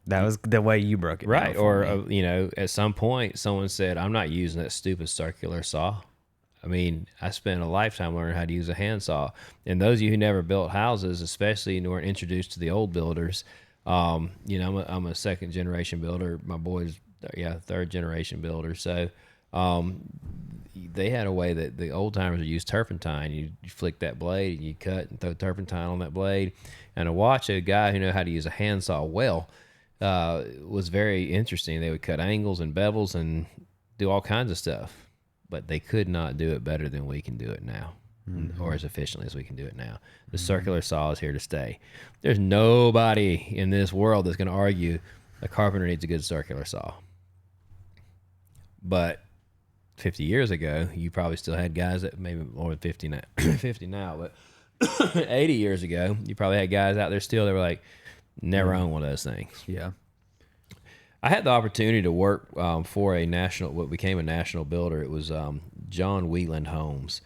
That was the way you broke it down. Right. Or, you know, at some point someone said, I'm not using that stupid circular saw. I mean, I spent a lifetime learning how to use a handsaw. And those of you who never built houses, especially and weren't introduced to the old builders, you know, I'm a second generation builder. My boys, third generation builder. So they had a way that the old timers would use turpentine. You flick that blade and you cut and throw turpentine on that blade. And to watch a guy who knew how to use a handsaw well was very interesting. They would cut angles and bevels and do all kinds of stuff, but they could not do it better than we can do it now, or as efficiently as we can do it now. The circular saw is here to stay. There's nobody in this world that's going to argue a carpenter needs a good circular saw. But 50 years ago, you probably still had guys that maybe more than 50 now, 50 now, but 80 years ago, you probably had guys out there still that were like, never owned one of those things. Yeah. I had the opportunity to work for what became a national builder. It was John Wheeland Homes,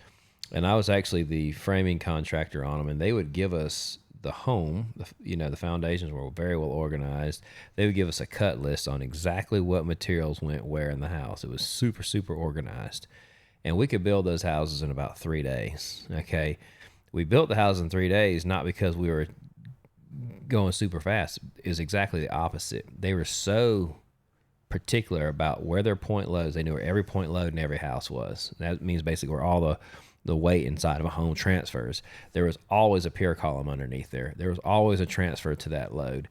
and I was actually the framing contractor on them. And they would give us the home. The foundations were very well organized. They would give us a cut list on exactly what materials went where in the house. It was super, super organized, and we could build those houses in about 3 days. Okay, we built the house in 3 days, not because we were going super fast. Is exactly the opposite. They were so particular about where their point loads. They knew where every point load in every house was. That means basically where all the weight inside of a home transfers. There was always a pier column underneath there. There was always a transfer to that load.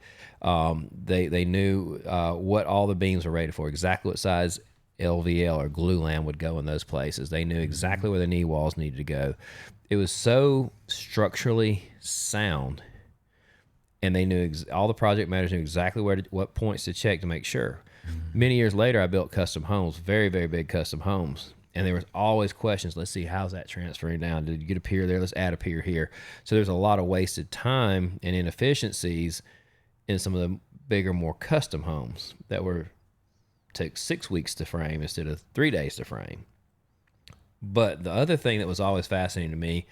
They knew what all the beams were rated for, exactly what size LVL or glue lam would go in those places. They knew exactly where the knee walls needed to go. It was so structurally sound, and they knew all the project managers knew exactly what points to check to make sure. Many years later, I built custom homes, very, very big custom homes, and there was always questions. Let's see, how's that transferring down? Did you get a pier there? Let's add a pier here. So there's a lot of wasted time and inefficiencies in some of the bigger, more custom homes that took 6 weeks to frame instead of 3 days to frame. But the other thing that was always fascinating to me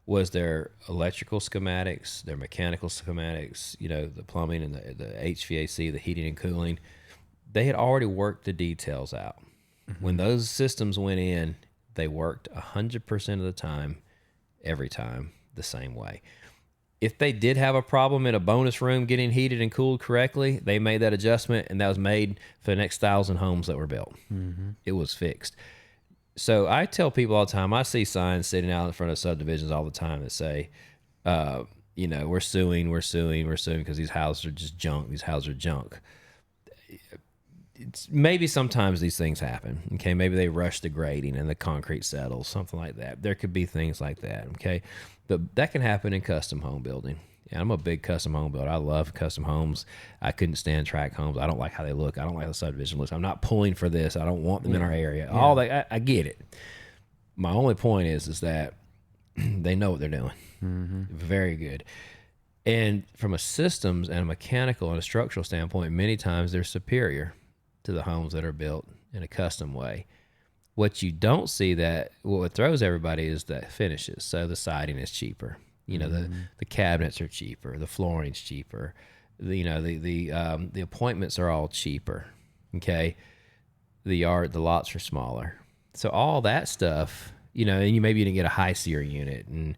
was their electrical schematics, their mechanical schematics, the plumbing and the HVAC, the heating and cooling. They had already worked the details out. Mm-hmm. When those systems went in, they worked 100% of the time, every time, the same way. If they did have a problem in a bonus room getting heated and cooled correctly, they made that adjustment, and that was made for the next 1,000 homes that were built. Mm-hmm. It was fixed. So I tell people all the time, I see signs sitting out in front of subdivisions all the time that say, we're suing because these houses are just junk. These houses are junk. Maybe sometimes these things happen. Okay, maybe they rush the grading and the concrete settles, something like that. There could be things like that. Okay, but that can happen in custom home building. Yeah, I'm a big custom home builder. I love custom homes. I couldn't stand tract homes. I don't like how they look. I don't like how the subdivision looks. I'm not pulling for this. I don't want them in our area. Yeah. All that, I get it. My only point is that they know what they're doing. Mm-hmm. Very good. And from a systems and a mechanical and a structural standpoint, many times they're superior to the homes that are built in a custom way. What you don't see what throws everybody is the finishes. So the siding is cheaper. The cabinets are cheaper. The flooring's cheaper. The appointments are all cheaper. Okay, the lots are smaller. So all that stuff, and maybe you didn't get a high SEER unit and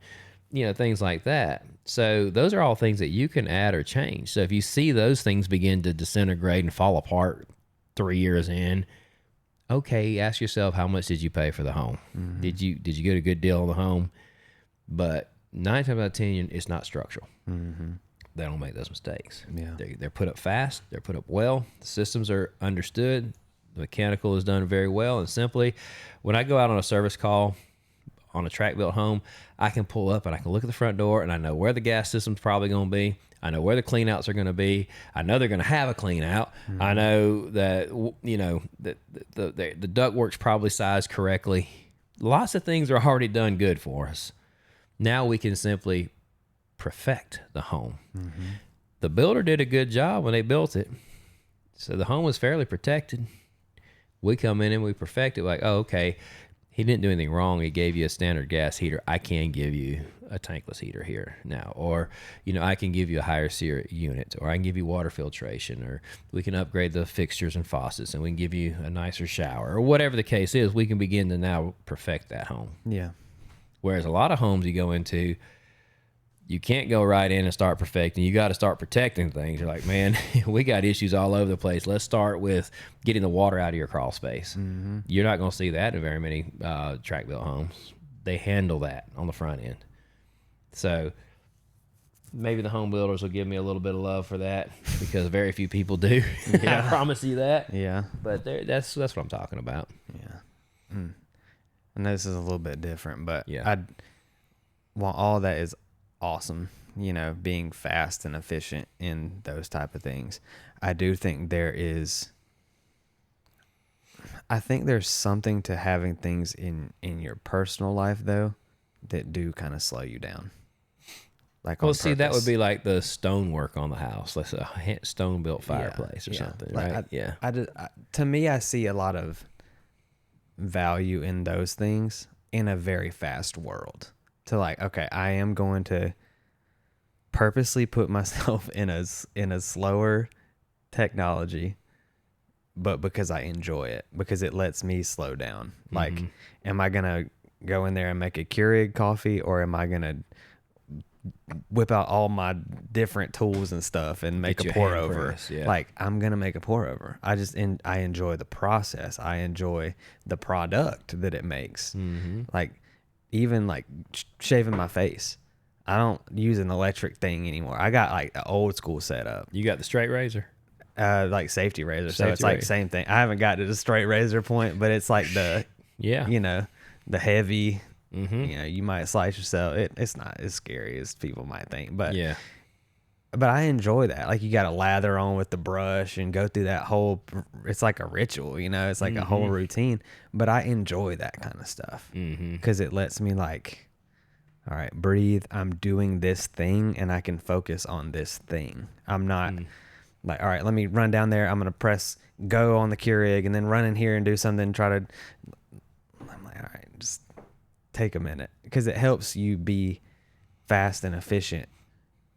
things like that. So those are all things that you can add or change. So if you see those things begin to disintegrate and fall apart 3 years in, okay, ask yourself, how much did you pay for the home? Mm-hmm. Did you get a good deal on the home? But 9 times out of 10, it's not structural. Mm-hmm. They don't make those mistakes. Yeah, they're put up fast. They're put up well. The systems are understood. The mechanical is done very well. And simply, when I go out on a service call on a tract built home, I can pull up and I can look at the front door and I know where the gas system's probably going to be. I know where the clean outs are going to be. I know they're going to have a clean out. Mm-hmm. I know that, that the ductwork's probably sized correctly. Lots of things are already done good for us. Now we can simply perfect the home. Mm-hmm. The builder did a good job when they built it. So the home was fairly protected. We come in and we perfect it like, oh, okay, he didn't do anything wrong. He gave you a standard gas heater. I can give you a tankless heater here now. Or, I can give you a higher SEER unit, or I can give you water filtration, or we can upgrade the fixtures and faucets, and we can give you a nicer shower, or whatever the case is. We can begin to now perfect that home. Yeah. Whereas a lot of homes you go into, you can't go right in and start perfecting. You got to start protecting things. You're like, man, we got issues all over the place. Let's start with getting the water out of your crawl space. Mm-hmm. You're not going to see that in very many tract built homes. They handle that on the front end. So maybe the home builders will give me a little bit of love for that, because very few people do. Yeah. I promise you that. Yeah. But that's what I'm talking about. Yeah. Mm. And this is a little bit different, but yeah, while all that is awesome, being fast and efficient in those type of things, I do think there's something to having things in your personal life though that do kind of slow you down. Like, Well, on see, that would purpose. be like the stonework on the house, like a stone built fireplace or something, Like, right? Yeah. To me, I see a lot of value in those things in a very fast world. To like, okay, I am going to purposely put myself in a slower technology, but because I enjoy it, because it lets me slow down. Like, am I gonna go in there and make a Keurig coffee, or am I gonna whip out all my different tools and stuff and make Get a your pour hand over? press, yeah. Like, I'm gonna make a pour over. I enjoy the process. I enjoy the product that it makes. Like, even like shaving my face, I don't use an electric thing anymore. I got like an old school setup, You got the straight razor? like safety razor. So Safety it's like razor. same thing. I haven't got to the straight razor point, but it's like the, Yeah. you know, the heavy, you know, you might slice yourself. It's not as scary as people might think, but Yeah. but I enjoy that. Like, you got to lather on with the brush and go through that whole, it's like a ritual, you know, it's like a whole routine, but I enjoy that kind of stuff because it lets me like, all right, breathe. I'm doing this thing and I can focus on this thing. I'm not like, all right, let me run down there. I'm going to press go on the Keurig and then run in here and do something. I'm like, all right, just take a minute, because it helps you be fast and efficient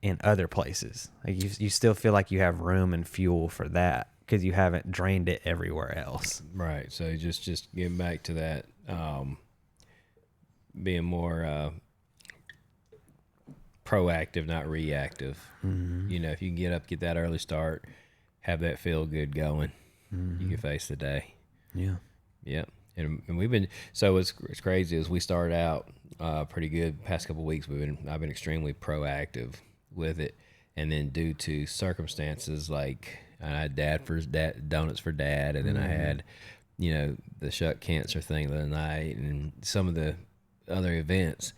in other places. Like, you still feel like you have room and fuel for that because you haven't drained it everywhere else. Right. So just getting back to that, being more proactive, not reactive. You know, if you can get up, get that early start, have that feel good going, you can face the day. Yeah. Yep. And we've been, so it's crazy as we started out pretty good. Past couple of weeks, I've been extremely proactive with it, and then due to circumstances, like I had donuts for dad, and then I had, you know, the shuck cancer thing the other night, and some of the other events.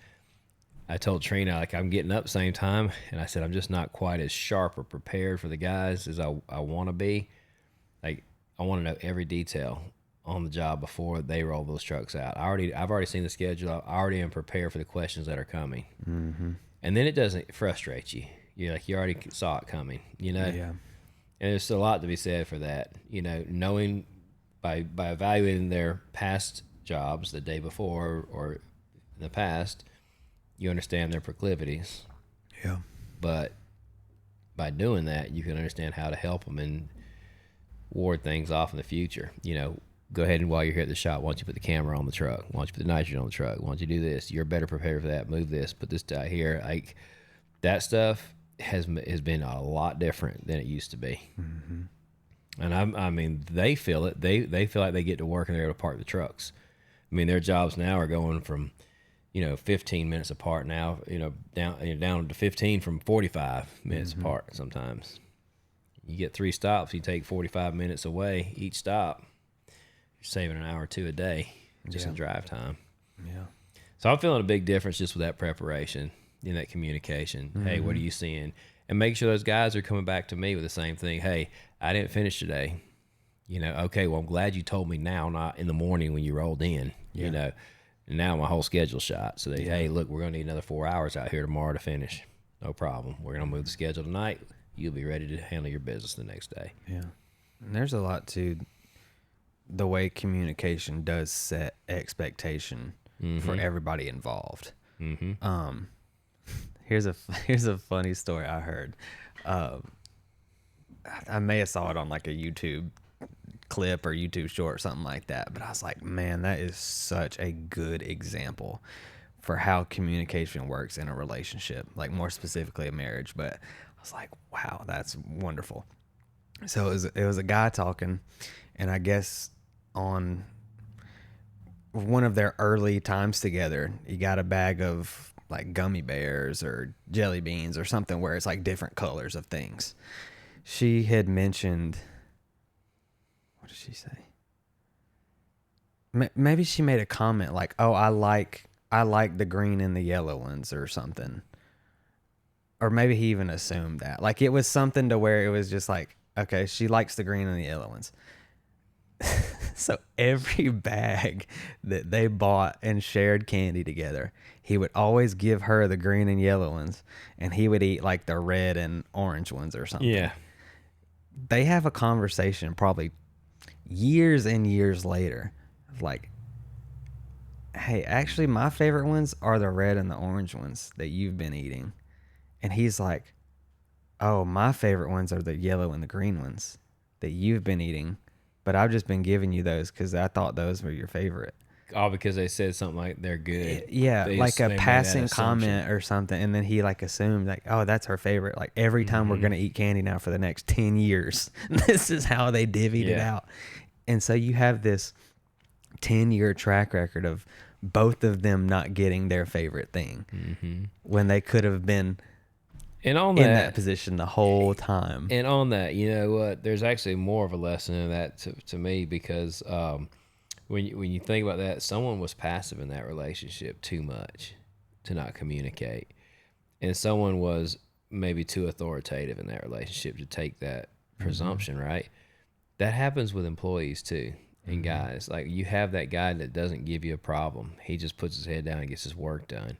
I told Trina, like, I'm getting up same time, and I said I'm just not quite as sharp or prepared for the guys as I want to be. Like, I want to know every detail on the job before they roll those trucks out. I've already seen the schedule. I already am prepared for the questions that are coming. And then it doesn't frustrate you. You're like, you already saw it coming, you know? Yeah. And there's a lot to be said for that. You know, knowing by evaluating their past jobs the day before or in the past, you understand their proclivities. Yeah. But by doing that, you can understand how to help them and ward things off in the future. You know, go ahead and while you're here at the shop, why don't you put the camera on the truck? Why don't you put the nitrogen on the truck? Why don't you do this? You're better prepared for that. Move this, put this out here. Like, that stuff has been a lot different than it used to be. And I mean, they feel it. They feel like they get to work and they're able to park the trucks. I mean, their jobs now are going from, you know, 15 minutes apart now, you know, down to 15 from 45 minutes apart sometimes. You get 3 stops, you take 45 minutes away each stop. You're saving an hour or two a day just in drive time. Yeah. So I'm feeling a big difference just with that preparation, in that communication. Hey, what are you seeing? And make sure those guys are coming back to me with the same thing. Hey, I didn't finish today. You know, okay, well, I'm glad you told me now, not in the morning when you rolled in. Yeah. You know, and now my whole schedule's shot. So hey, look, we're going to need another 4 hours out here tomorrow to finish. No problem. We're going to move the schedule tonight. You'll be ready to handle your business the next day. Yeah. And there's a lot to the way communication does set expectation for everybody involved. Here's a funny story I heard. I may have saw it on like a YouTube clip or YouTube short or something like that, but I was like, man, that is such a good example for how communication works in a relationship, like more specifically a marriage. But I was like, wow, that's wonderful. So it was a guy talking, and I guess on one of their early times together, he got a bag of like gummy bears or jelly beans or something where it's like different colors of things. She had mentioned, what did she say? Maybe she made a comment like, "Oh, I like the green and the yellow ones" or something. Or maybe he even assumed that. Like, it was something to where it was just like, okay, she likes the green and the yellow ones. So every bag that they bought and shared candy together, he would always give her the green and yellow ones, and he would eat like the red and orange ones or something. Yeah. They have a conversation probably years and years later of like, hey, actually my favorite ones are the red and the orange ones that you've been eating. And he's like, oh, my favorite ones are the yellow and the green ones that you've been eating, but I've just been giving you those because I thought those were your favorite. All because they said something like they're good. Yeah, They like a made that passing assumption. comment or something, and then he like assumed like, oh, that's her favorite. Like every time we're gonna eat candy now for the next 10 years, this is how they divvied it Yeah. out. And so you have this 10-year track record of both of them not getting their favorite thing when they could have been And on in that position the whole time. And on that, you know what? There's actually more of a lesson in that to me because when you think about that, someone was passive in that relationship too much to not communicate, and someone was maybe too authoritative in that relationship to take that presumption. Right? That happens with employees too, and guys. Like you have that guy that doesn't give you a problem. He just puts his head down and gets his work done.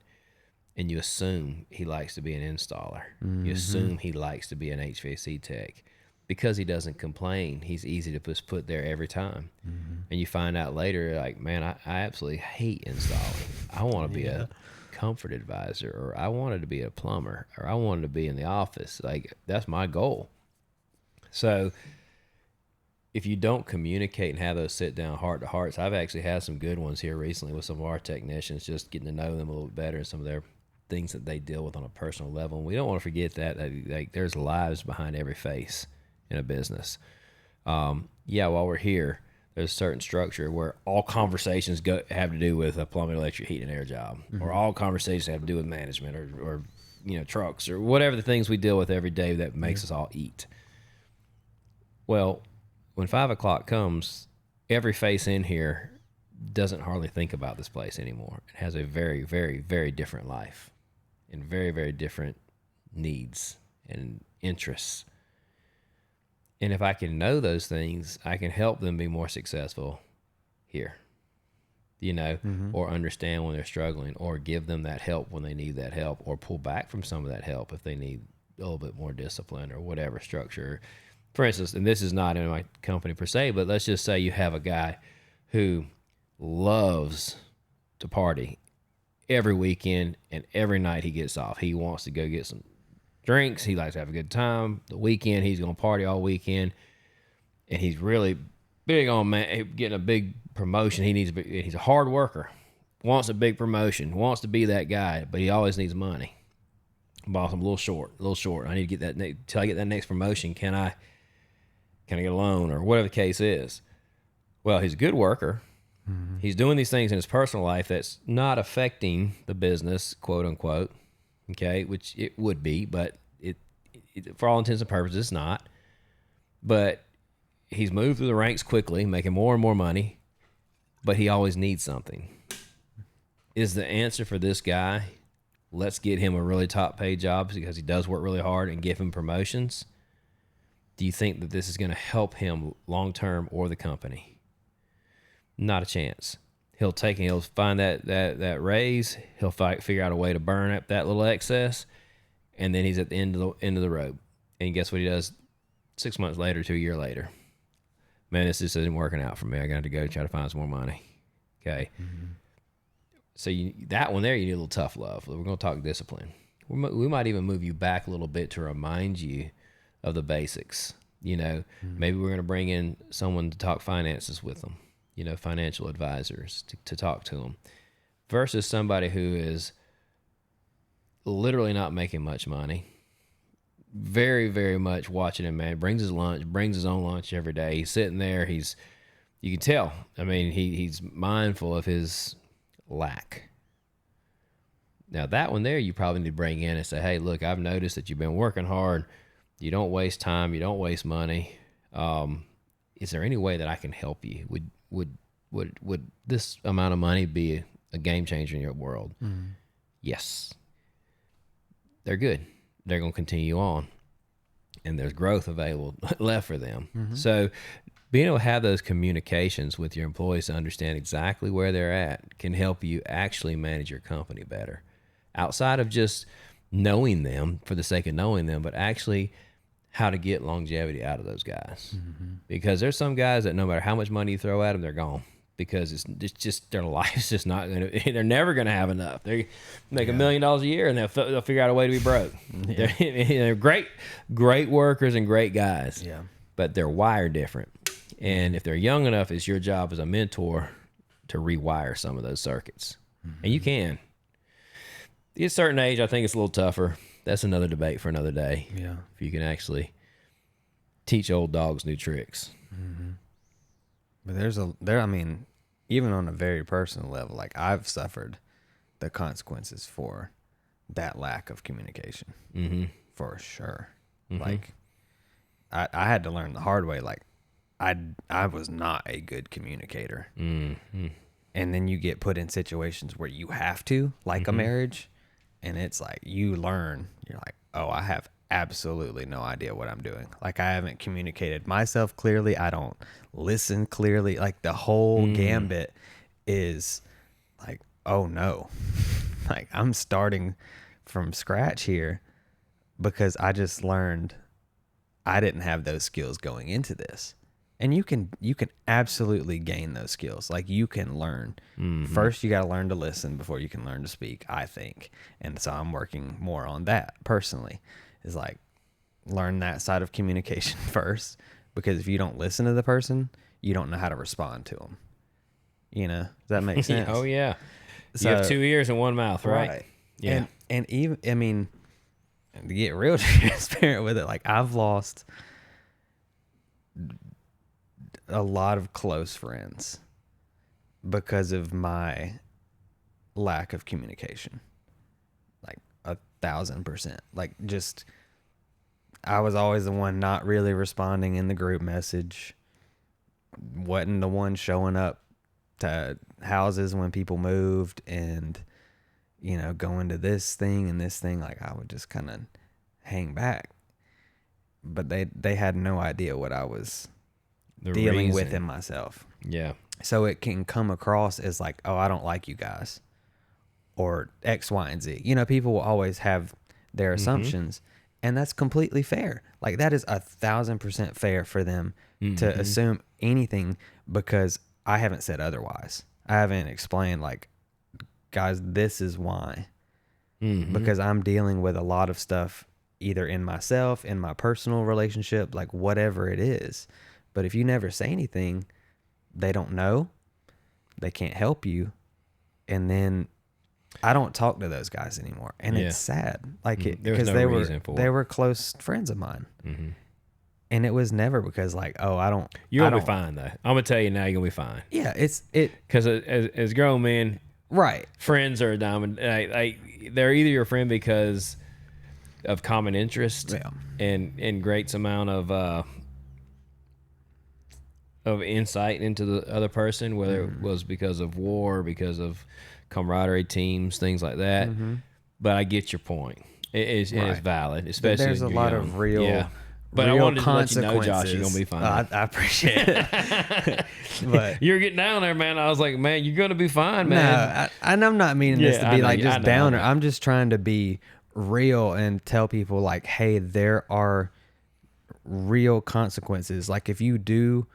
And you assume he likes to be an installer. You assume he likes to be an HVAC tech. Because he doesn't complain, he's easy to just put there every time. And you find out later, like, man, I absolutely hate installing. I want to be a comfort advisor, or I wanted to be a plumber, or I wanted to be in the office. Like, that's my goal. So if you don't communicate and have those sit down heart to hearts, I've actually had some good ones here recently with some of our technicians, just getting to know them a little bit better and some of their things that they deal with on a personal level. And we don't want to forget that like there's lives behind every face in a business. While we're here, there's a certain structure where all conversations have to do with a plumbing, electric, heat, and air job, or all conversations have to do with management or trucks or whatever the things we deal with every day that makes us all eat. Well, when 5 o'clock comes, every face in here doesn't hardly think about this place anymore. It has a very, very, very different life and very, very different needs and interests. And if I can know those things, I can help them be more successful here, or understand when they're struggling, or give them that help when they need that help, or pull back from some of that help if they need a little bit more discipline or whatever structure. For instance, and this is not in my company per se, but let's just say you have a guy who loves to party every weekend and every night he gets off. He wants to go get some drinks. He likes to have a good time. The weekend, he's going to party all weekend. And he's really big on getting a big promotion. He's a hard worker, wants a big promotion, wants to be that guy, but he always needs money. Boss, I'm a little short. I need to get that till I get that next promotion. Can I get a loan or whatever the case is? Well, he's a good worker. He's doing these things in his personal life that's not affecting the business, quote unquote. Okay, which it would be, but it for all intents and purposes, it's not. But he's moved through the ranks quickly, making more and more money, but he always needs something. Is the answer for this guy, let's get him a really top paid job because he does work really hard and give him promotions? Do you think that this is going to help him long term or the company? Not a chance. He'll find that raise. He'll figure out a way to burn up that little excess, and then he's at the end of the road. And guess what he does? 6 months later to a year later, man, this just isn't working out for me. I got to go try to find some more money. Okay. So that one there, you need a little tough love. We're going to talk discipline. We might even move you back a little bit to remind you of the basics. Maybe we're going to bring in someone to talk finances with them. Financial advisors to talk to them, versus somebody who is literally not making much money, very, very much watching him, man, brings his own lunch every day. He's sitting there. You can tell. I mean, he's mindful of his lack. Now that one there, you probably need to bring in and say, hey, look, I've noticed that you've been working hard. You don't waste time. You don't waste money. Is there any way that I can help you? Would this amount of money be a game changer in your world? Yes. They're good. They're going to continue on, and there's growth available left for them. So being able to have those communications with your employees to understand exactly where they're at can help you actually manage your company better. Outside of just knowing them for the sake of knowing them, but actually how to get longevity out of those guys. Because there's some guys that no matter how much money you throw at them, they're gone. Because it's just their life's just not going to, they're never going to have enough. They make $1 million a year and they'll figure out a way to be broke. They're great workers and great guys. Yeah. But they're wired different. And if they're young enough, it's your job as a mentor to rewire some of those circuits. And you can. At a certain age, I think it's a little tougher. That's another debate for another day. Yeah. If you can actually teach old dogs new tricks. But I mean, even on a very personal level, like I've suffered the consequences for that lack of communication. For sure. Like I had to learn the hard way. Like I was not a good communicator. And then you get put in situations where you have to, like a marriage, and it's like you learn, you're like, oh, I have absolutely no idea what I'm doing. Like I haven't communicated myself clearly. I don't listen clearly. Like the whole gambit is like, oh no, like I'm starting from scratch here because I just learned I didn't have those skills going into this. And you can absolutely gain those skills. Like you can learn. First, you got to learn to listen before you can learn to speak, I think. And so I'm working more on that personally. Is like learn that side of communication first, because if you don't listen to the person, you don't know how to respond to them. You know, does that make sense? Oh yeah. So, you have 2 ears and one mouth, right? Yeah. And even, I mean, to get real transparent with it, like I've lost a lot of close friends because of my lack of communication. Like 1,000%. Like just, I was always the one not really responding in the group message. Wasn't the one showing up to houses when people moved and, you know, going to this thing and this thing. Like I would just kind of hang back, but they had no idea what I was dealing with in myself. Yeah. So it can come across as like, oh, I don't like you guys, or X, Y, and Z. You know, people will always have their assumptions, and that's completely fair. Like that is 1,000% fair for them to assume anything, because I haven't said otherwise. I haven't explained like, guys, this is why. Because I'm dealing with a lot of stuff either in myself, in my personal relationship, like whatever it is. But if you never say anything, they don't know, they can't help you. And then I don't talk to those guys anymore. And it's sad. Like it, because they were close friends of mine. And it was never because like, oh, you're going to be fine though. I'm going to tell you now, you're going to be fine. Yeah. Because as grown men, right. Friends are a diamond. They're either your friend because of common interest and great amount of insight into the other person, whether it was because of war, because of camaraderie, teams, things like that. But I get your point. It is valid, especially there's a lot of real. But I wanted to let you know, Josh, you're gonna be fine. I appreciate it. But you're getting down there, man. I was like, man, you're gonna be fine, man. No, and I'm not meaning this to be like just downer. I know. I'm just trying to be real and tell people like, hey, there are real consequences. Like if you do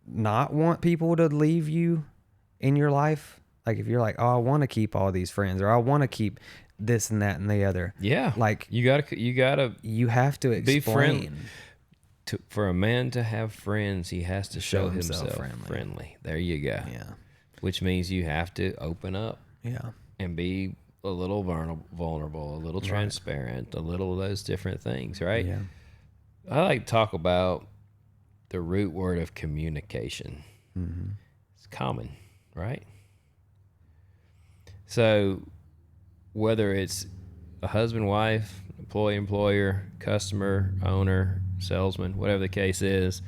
not want people to leave you in your life, like if you're like, oh, I want to keep all these friends, or I want to keep this and that and the other. Yeah. Like you have to explain. Be friendly. For a man to have friends, he has to show himself friendly. There you go. Yeah. Which means you have to open up. Yeah. And be a little vulnerable, a little transparent, a little of those different things, right? Yeah. I like to talk about the root word of communication. It's common, right? So whether it's a husband, wife, employee, employer, customer, owner, salesman, whatever the case is,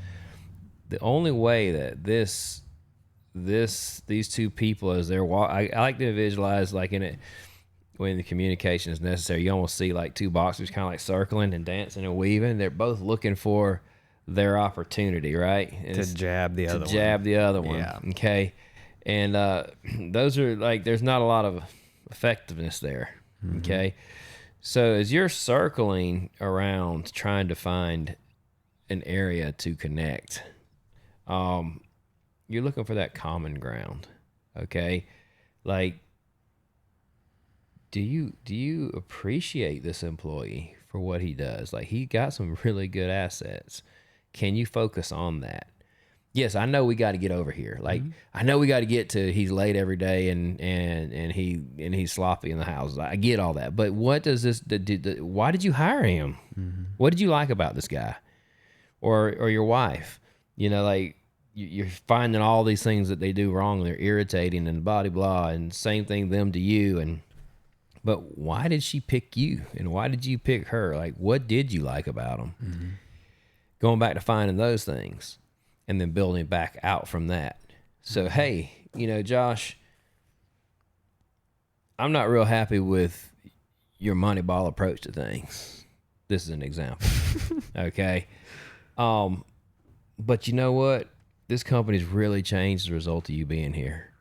the only way that these two people, as they're I like to visualize like in it, when the communication is necessary, you almost see like two boxers kind of like circling and dancing and weaving. They're both looking for their opportunity, right? To jab the other one. To jab the other one. Yeah. Okay. And those are like, there's not a lot of effectiveness there. Okay. So as you're circling around trying to find an area to connect, you're looking for that common ground. Okay. Like, do you appreciate this employee for what he does? Like, he got some really good assets. Can you focus on that? Yes, I know we got to get over here. Like, I know we got to get to he's late every day and he's sloppy in the house. I get all that. But what does this why did you hire him? What did you like about this guy? Or your wife? You know, like, you're finding all these things that they do wrong. They're irritating and blah, blah, and same thing them to you. But why did she pick you? And why did you pick her? Like, what did you like about them? Going back to finding those things and then building back out from that. So, hey, you know, Josh, I'm not real happy with your Moneyball approach to things. This is an example. Okay. But you know what? This company's really changed as a result of you being here.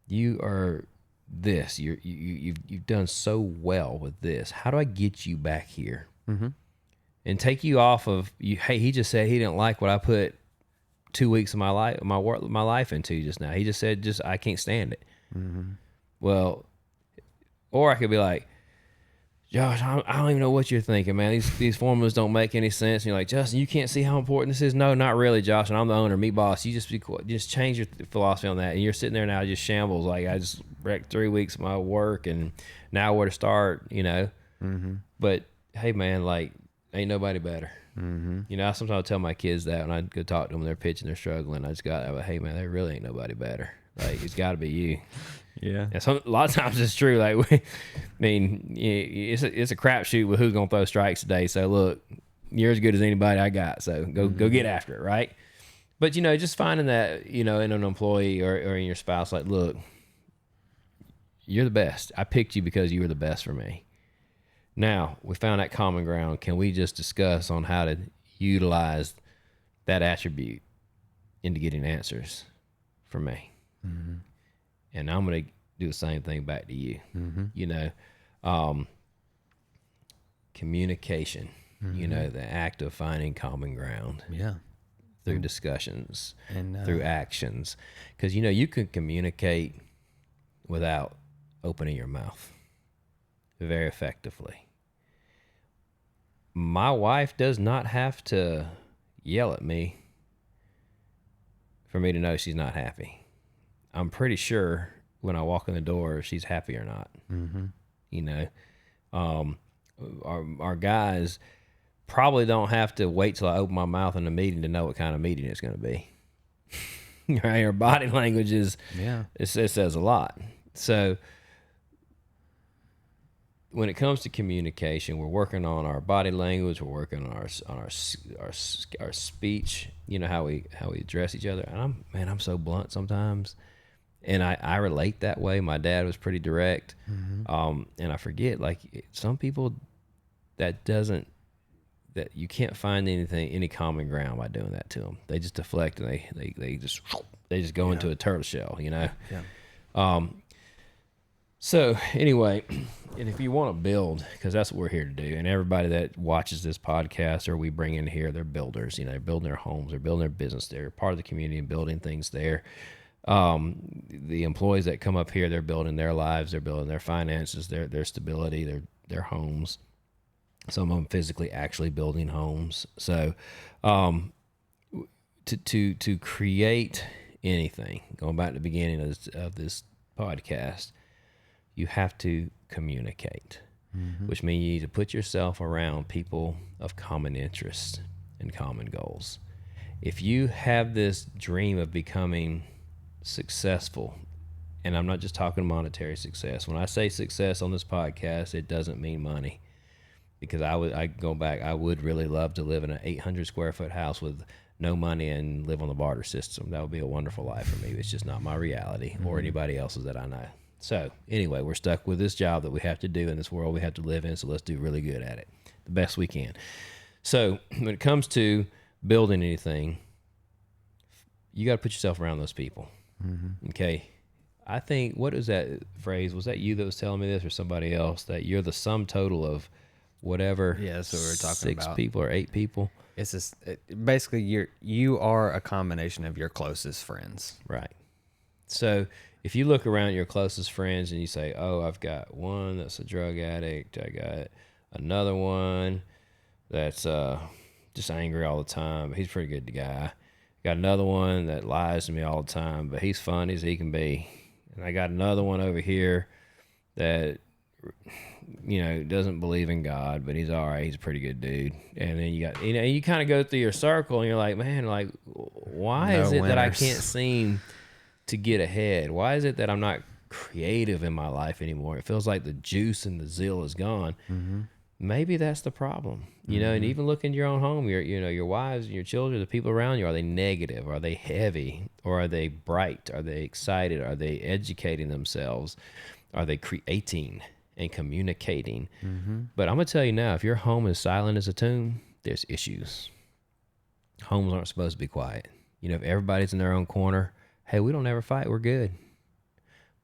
You are this. You've done so well with this. How do I get you back here? And take you off of you? Hey, he just said he didn't like what I put 2 weeks of my life into just now. He just said, I can't stand it. Well, or I could be like, Josh, I don't even know what you're thinking, man. These formulas don't make any sense. And you're like, Justin, you can't see how important this is. No, not really, Josh. And I'm the owner, me boss. You just change your philosophy on that. And you're sitting there now, just shambles. Like, I just wrecked 3 weeks of my work, and now where to start, you know. But hey, man, like, ain't nobody better. You know, I sometimes tell my kids that when I go talk to them, they're pitching, they're struggling. I just got, hey, man, there really ain't nobody better. Like, it's got to be you. Yeah. And a lot of times it's true. Like, I mean, it's a crapshoot with who's gonna throw strikes today. So look, you're as good as anybody I got. So go get after it, right? But you know, just finding that, you know, in an employee or in your spouse, like, look, you're the best. I picked you because you were the best for me. Now we found that common ground. Can we just discuss on how to utilize that attribute into getting answers for me? And I'm going to do the same thing back to you. You know, communication, you know, the act of finding common ground. Yeah. Through discussions And through actions. Because, you know, you can communicate without opening your mouth very effectively. My wife does not have to yell at me for me to know she's not happy. I'm pretty sure when I walk in the door if she's happy or not. You know, our guys probably don't have to wait till I open my mouth in a meeting to know what kind of meeting it's going to be. Right? Our body language it says a lot. So when it comes to communication, we're working on our body language. We're working on our speech. You know, how we address each other. And I'm so blunt sometimes, and I relate that way. My dad was pretty direct, and I forget, like, some people that you can't find any common ground by doing that to them. They just deflect and they just go into a turtle shell. You know. Yeah. So anyway, and if you want to build, because that's what we're here to do, and everybody that watches this podcast or we bring in here, they're builders. You know, they're building their homes, they're building their business, they're part of the community and building things there. The employees that come up here, they're building their lives, they're building their finances, their stability, their homes. Some of them physically actually building homes. So to create anything, going back to the beginning of this podcast, you have to communicate, which means you need to put yourself around people of common interests and common goals. If you have this dream of becoming successful, and I'm not just talking monetary success. When I say success on this podcast, it doesn't mean money, because I go back, I would really love to live in an 800 square foot house with no money and live on the barter system. That would be a wonderful life for me. It's just not my reality or anybody else's that I know. So anyway, we're stuck with this job that we have to do in this world we have to live in, so let's do really good at it, the best we can. So when it comes to building anything, you got to put yourself around those people. Okay. I think, what is that phrase? Was that you that was telling me this, or somebody else, that you're the sum total of whatever? Yeah, that's what we were talking 6 about. people or 8 people. It's just basically you are a combination of your closest friends. Right. So if you look around at your closest friends and you say, oh, I've got one that's a drug addict, I got another one that's just angry all the time, but he's a pretty good guy. Got another one that lies to me all the time, but he's funny as he can be. And I got another one over here that, doesn't believe in God, but he's all right. He's a pretty good dude. And then you got, you kind of go through your circle and you're like, man, like, why is it that I can't seem to get ahead? Why is it that I'm not creative in my life anymore? It feels like the juice and the zeal is gone. Maybe that's the problem, and even look in your own home, your wives and your children, the people around you, are they negative? Are they heavy? Or are they bright? Are they excited? Are they educating themselves? Are they creating and communicating? But I'm going to tell you now, if your home is silent as a tomb, there's issues. Homes aren't supposed to be quiet. If everybody's in their own corner, hey, we don't ever fight, we're good.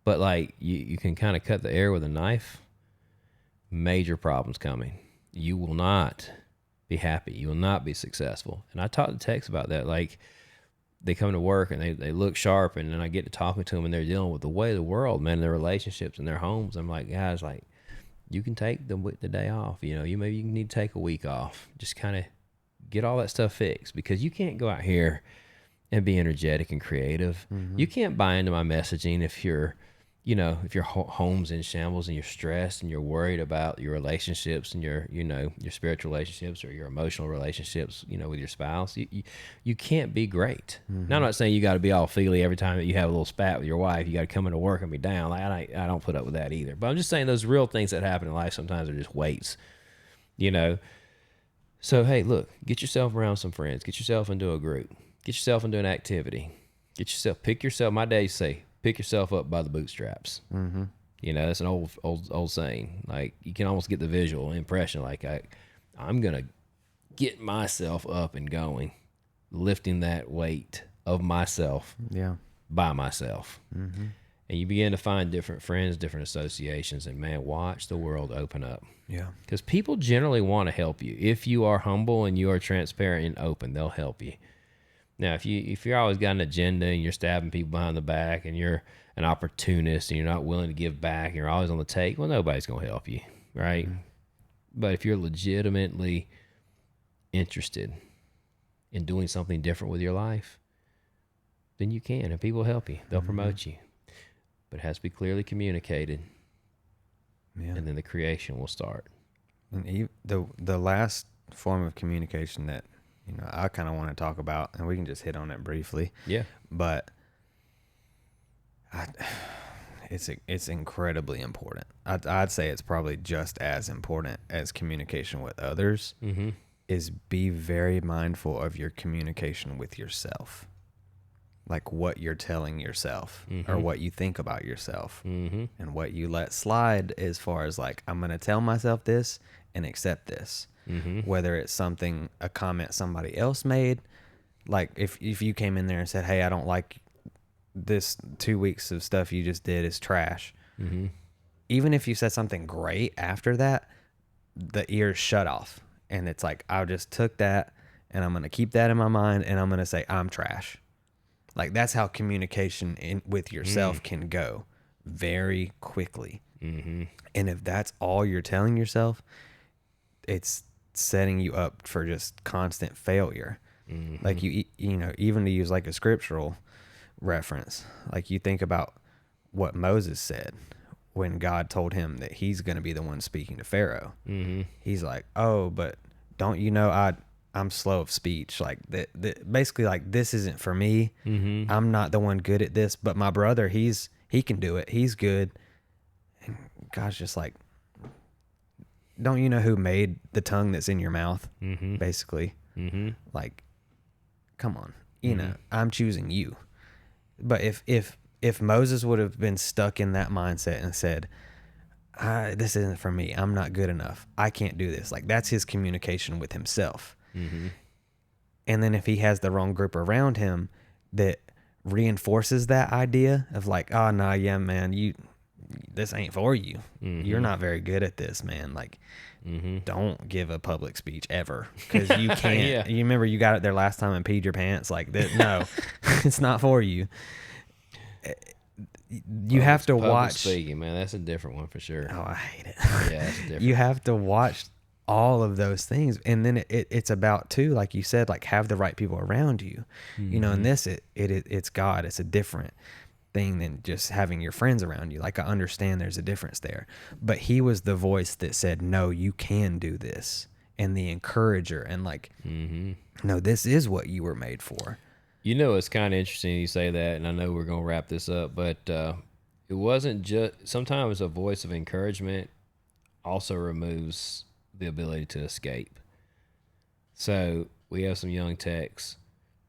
But like you can kind of cut the air with a knife. Major problems coming. You will not be happy. You will not be successful. And I talked to Tex about that. Like, they come to work and they look sharp, and then I get to talking to them, and they're dealing with the way of the world, man, their relationships and their homes. I'm like, guys, like, you can take the day off. Maybe you need to take a week off. Just kind of get all that stuff fixed, because you can't go out here and be energetic and creative. You can't buy into my messaging if your home's in shambles and you're stressed and you're worried about your relationships and your spiritual relationships or your emotional relationships, with your spouse. You can't be great. Now, I'm not saying you got to be all feely every time that you have a little spat with your wife. You got to come into work and be down. Like, I don't put up with that either. But I'm just saying those real things that happen in life sometimes are just weights, So, hey, look, get yourself around some friends. Get yourself into a group. Get yourself into an activity. Pick yourself. My days say, pick yourself up by the bootstraps. That's an old saying. Like, you can almost get the visual impression. Like, I'm going to get myself up and going, lifting that weight of myself by myself. And you begin to find different friends, different associations, and man, watch the world open up. Yeah. Because people generally want to help you. If you are humble and you are transparent and open, they'll help you. Now, if you're always got an agenda and you're stabbing people behind the back and you're an opportunist and you're not willing to give back and you're always on the take, well, nobody's going to help you, right? But if you're legitimately interested in doing something different with your life, then you can, and people will help you. They'll promote you. But it has to be clearly communicated, and then the creation will start. And the last form of communication that I kind of want to talk about, and we can just hit on it briefly. Yeah. But it's incredibly important. I'd say it's probably just as important as communication with others. Is be very mindful of your communication with yourself. Like what you're telling yourself or what you think about yourself and what you let slide as far as like, I'm going to tell myself this and accept this. Whether it's a comment somebody else made, like if you came in there and said, hey, I don't like this 2 weeks of stuff you just did is trash. Even if you said something great after that, the ears shut off. And it's like, I just took that and I'm going to keep that in my mind and I'm going to say, I'm trash. Like that's how communication with yourself can go very quickly. And if that's all you're telling yourself, it's setting you up for just constant failure. Like even to use like a scriptural reference, like you think about what Moses said when God told him that he's going to be the one speaking to Pharaoh. He's like, oh, but don't you know I'm slow of speech. Like that basically like this isn't for me. I'm not the one good at this, but my brother, he can do it. He's good. And God's just like, don't you know who made the tongue that's in your mouth? Basically. Like, come on, I'm choosing you. But if Moses would have been stuck in that mindset and said, this isn't for me, I'm not good enough, I can't do this. Like that's his communication with himself. And then if he has the wrong group around him that reinforces that idea of like, oh no, yeah, man, this ain't for you. You're not very good at this, man. Like, don't give a public speech ever, because you can't. Yeah. You remember you got it there last time and peed your pants. Like that. No, it's not for you. You have to Public watch. speaking, man. That's a different one for sure. Oh, I hate it. Yeah, that's different. You have to watch all of those things, and then it's about too, like you said, like have the right people around you. You know, in this it's God. It's a different thing than just having your friends around you. Like I understand there's a difference there, but he was the voice that said, no, you can do this, and the encourager, and like, no, this is what you were made for. You know, it's kind of interesting you say that, and I know we're going to wrap this up, but it wasn't just, sometimes a voice of encouragement also removes the ability to escape. So we have some young techs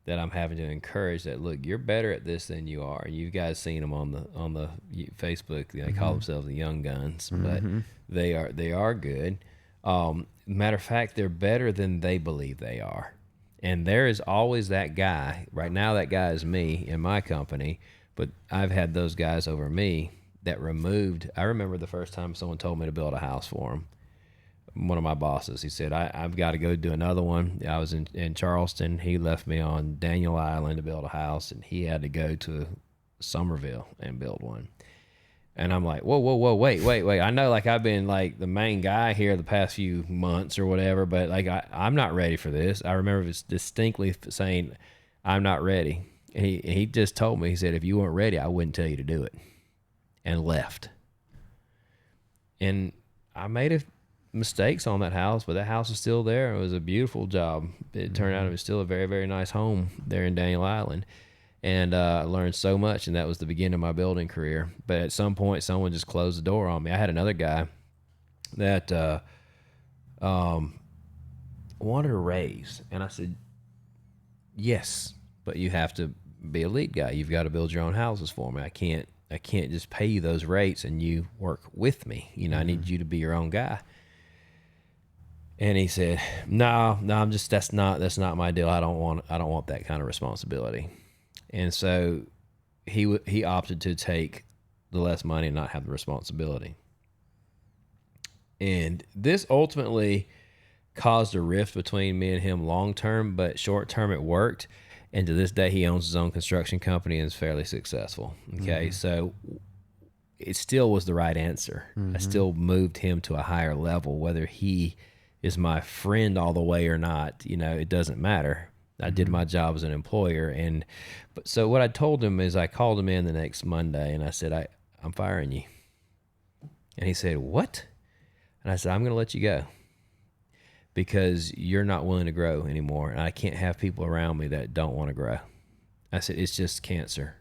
that I'm having to encourage that, look, you're better at this than you are. You guys seen them on the Facebook. They call themselves the young guns, but they are good. Matter of fact, they're better than they believe they are. And there is always that guy. Right now, that guy is me in my company, but I've had those guys over me that removed. I remember the first time someone told me to build a house for him. One of my bosses, he said, I've got to go do another one. I was in Charleston. He left me on Daniel Island to build a house, and he had to go to Somerville and build one. And I'm like, whoa, wait. I know, like, I've been, like, the main guy here the past few months or whatever, but, like, I'm not ready for this. I remember distinctly saying, I'm not ready. And he just told me, he said, if you weren't ready, I wouldn't tell you to do it. And left. And I made mistakes on that house, but that house is still there. It was a beautiful job. It turned out it was still a very, very nice home there in Daniel Island. And I learned so much, and that was the beginning of my building career. But at some point, someone just closed the door on me. I had another guy that wanted a raise, and I said, yes, but you have to be a lead guy. You've got to build your own houses for me. I can't just pay you those rates and you work with me. You know, I need you to be your own guy. And he said, no, that's not my deal. I don't want that kind of responsibility. And so he opted to take the less money and not have the responsibility. And this ultimately caused a rift between me and him long term, but short term it worked. And to this day, he owns his own construction company and is fairly successful. Okay, so it still was the right answer. I still moved him to a higher level, whether he is my friend all the way or not. You know, it doesn't matter. I did my job as an employer. But so what I told him is, I called him in the next Monday and I said, I'm firing you. And he said, what? And I said, I'm going to let you go because you're not willing to grow anymore. And I can't have people around me that don't want to grow. I said, it's just cancer.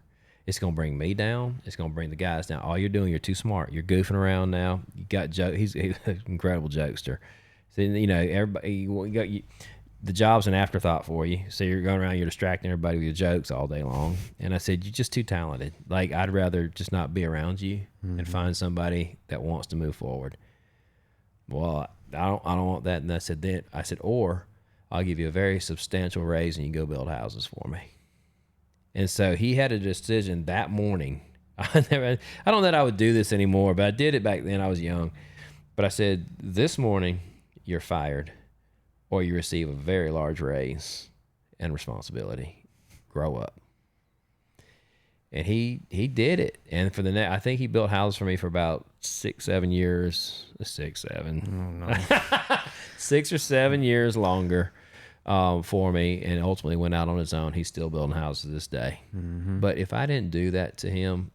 It's going to bring me down. It's going to bring the guys down. All you're doing, you're too smart. You're goofing around now. You got he's an incredible jokester. So, you know, everybody, the job's an afterthought for you. So you're going around, you're distracting everybody with your jokes all day long. And I said, you're just too talented. Like, I'd rather just not be around you and find somebody that wants to move forward. Well, I don't want that. And I said, or I'll give you a very substantial raise and you go build houses for me. And so he had a decision that morning. I don't know that I would do this anymore, but I did it back then. I was young. But I said, this morning you're fired, or you receive a very large raise and responsibility. Grow up. And he did it. And for I think he built houses for me for about 6-7 years. 6-7. Oh, no. 6 or 7 years longer for me, and ultimately went out on his own. He's still building houses to this day. But if I didn't do that to him,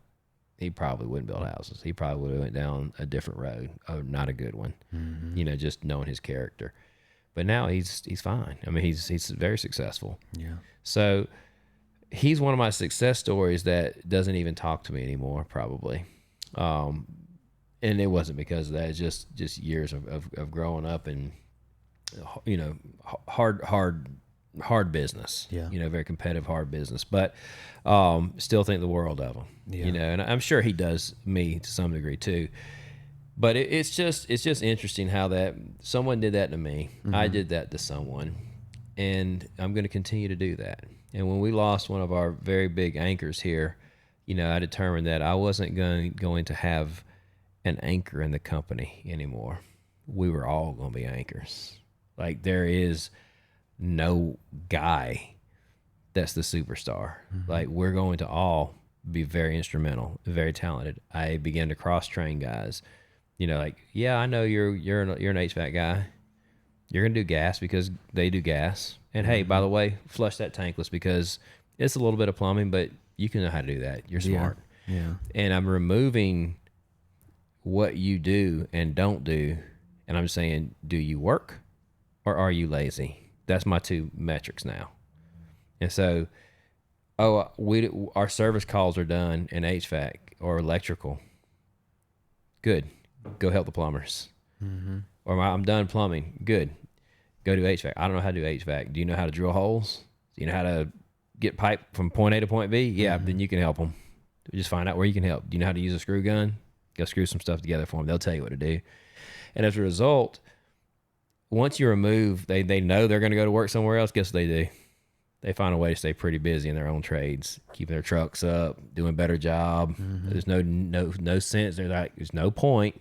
he probably wouldn't build houses. He probably would have went down a different road, not a good one. You know, just knowing his character. But now he's fine. I mean, he's very successful. Yeah. So he's one of my success stories that doesn't even talk to me anymore, probably. And it wasn't because of that. It's just years of growing up and, you know, hard business. Yeah. You know, very competitive, hard business. But still think the world of him. Yeah. You know, and I'm sure he does me to some degree too. But it's just interesting how that someone did that to me. I did that to someone, and I'm going to continue to do that. And when we lost one of our very big anchors here, I determined that I wasn't going to have an anchor in the company anymore. We were all going to be anchors. Like, there is no guy that's the superstar. Like, we're going to all be very instrumental, very talented. I began to cross train guys. Like, yeah, I know you're an HVAC guy. You're gonna do gas because they do gas. And hey, by the way, flush that tankless because it's a little bit of plumbing, but you can know how to do that. You're smart. Yeah. And I'm removing what you do and don't do, and I'm saying, do you work or are you lazy? That's my two metrics now. And so, our service calls are done in HVAC or electrical. Good. Go help the plumbers. Or I'm done plumbing. Good. Go do HVAC. I don't know how to do HVAC. Do you know how to drill holes? Do you know how to get pipe from point A to point B? Yeah, then you can help them. Just find out where you can help. Do you know how to use a screw gun? Go screw some stuff together for them. They'll tell you what to do. And as a result, once you remove, they know they're going to go to work somewhere else. Guess what they do? They find a way to stay pretty busy in their own trades, keeping their trucks up, doing a better job. There's no sense. There's no point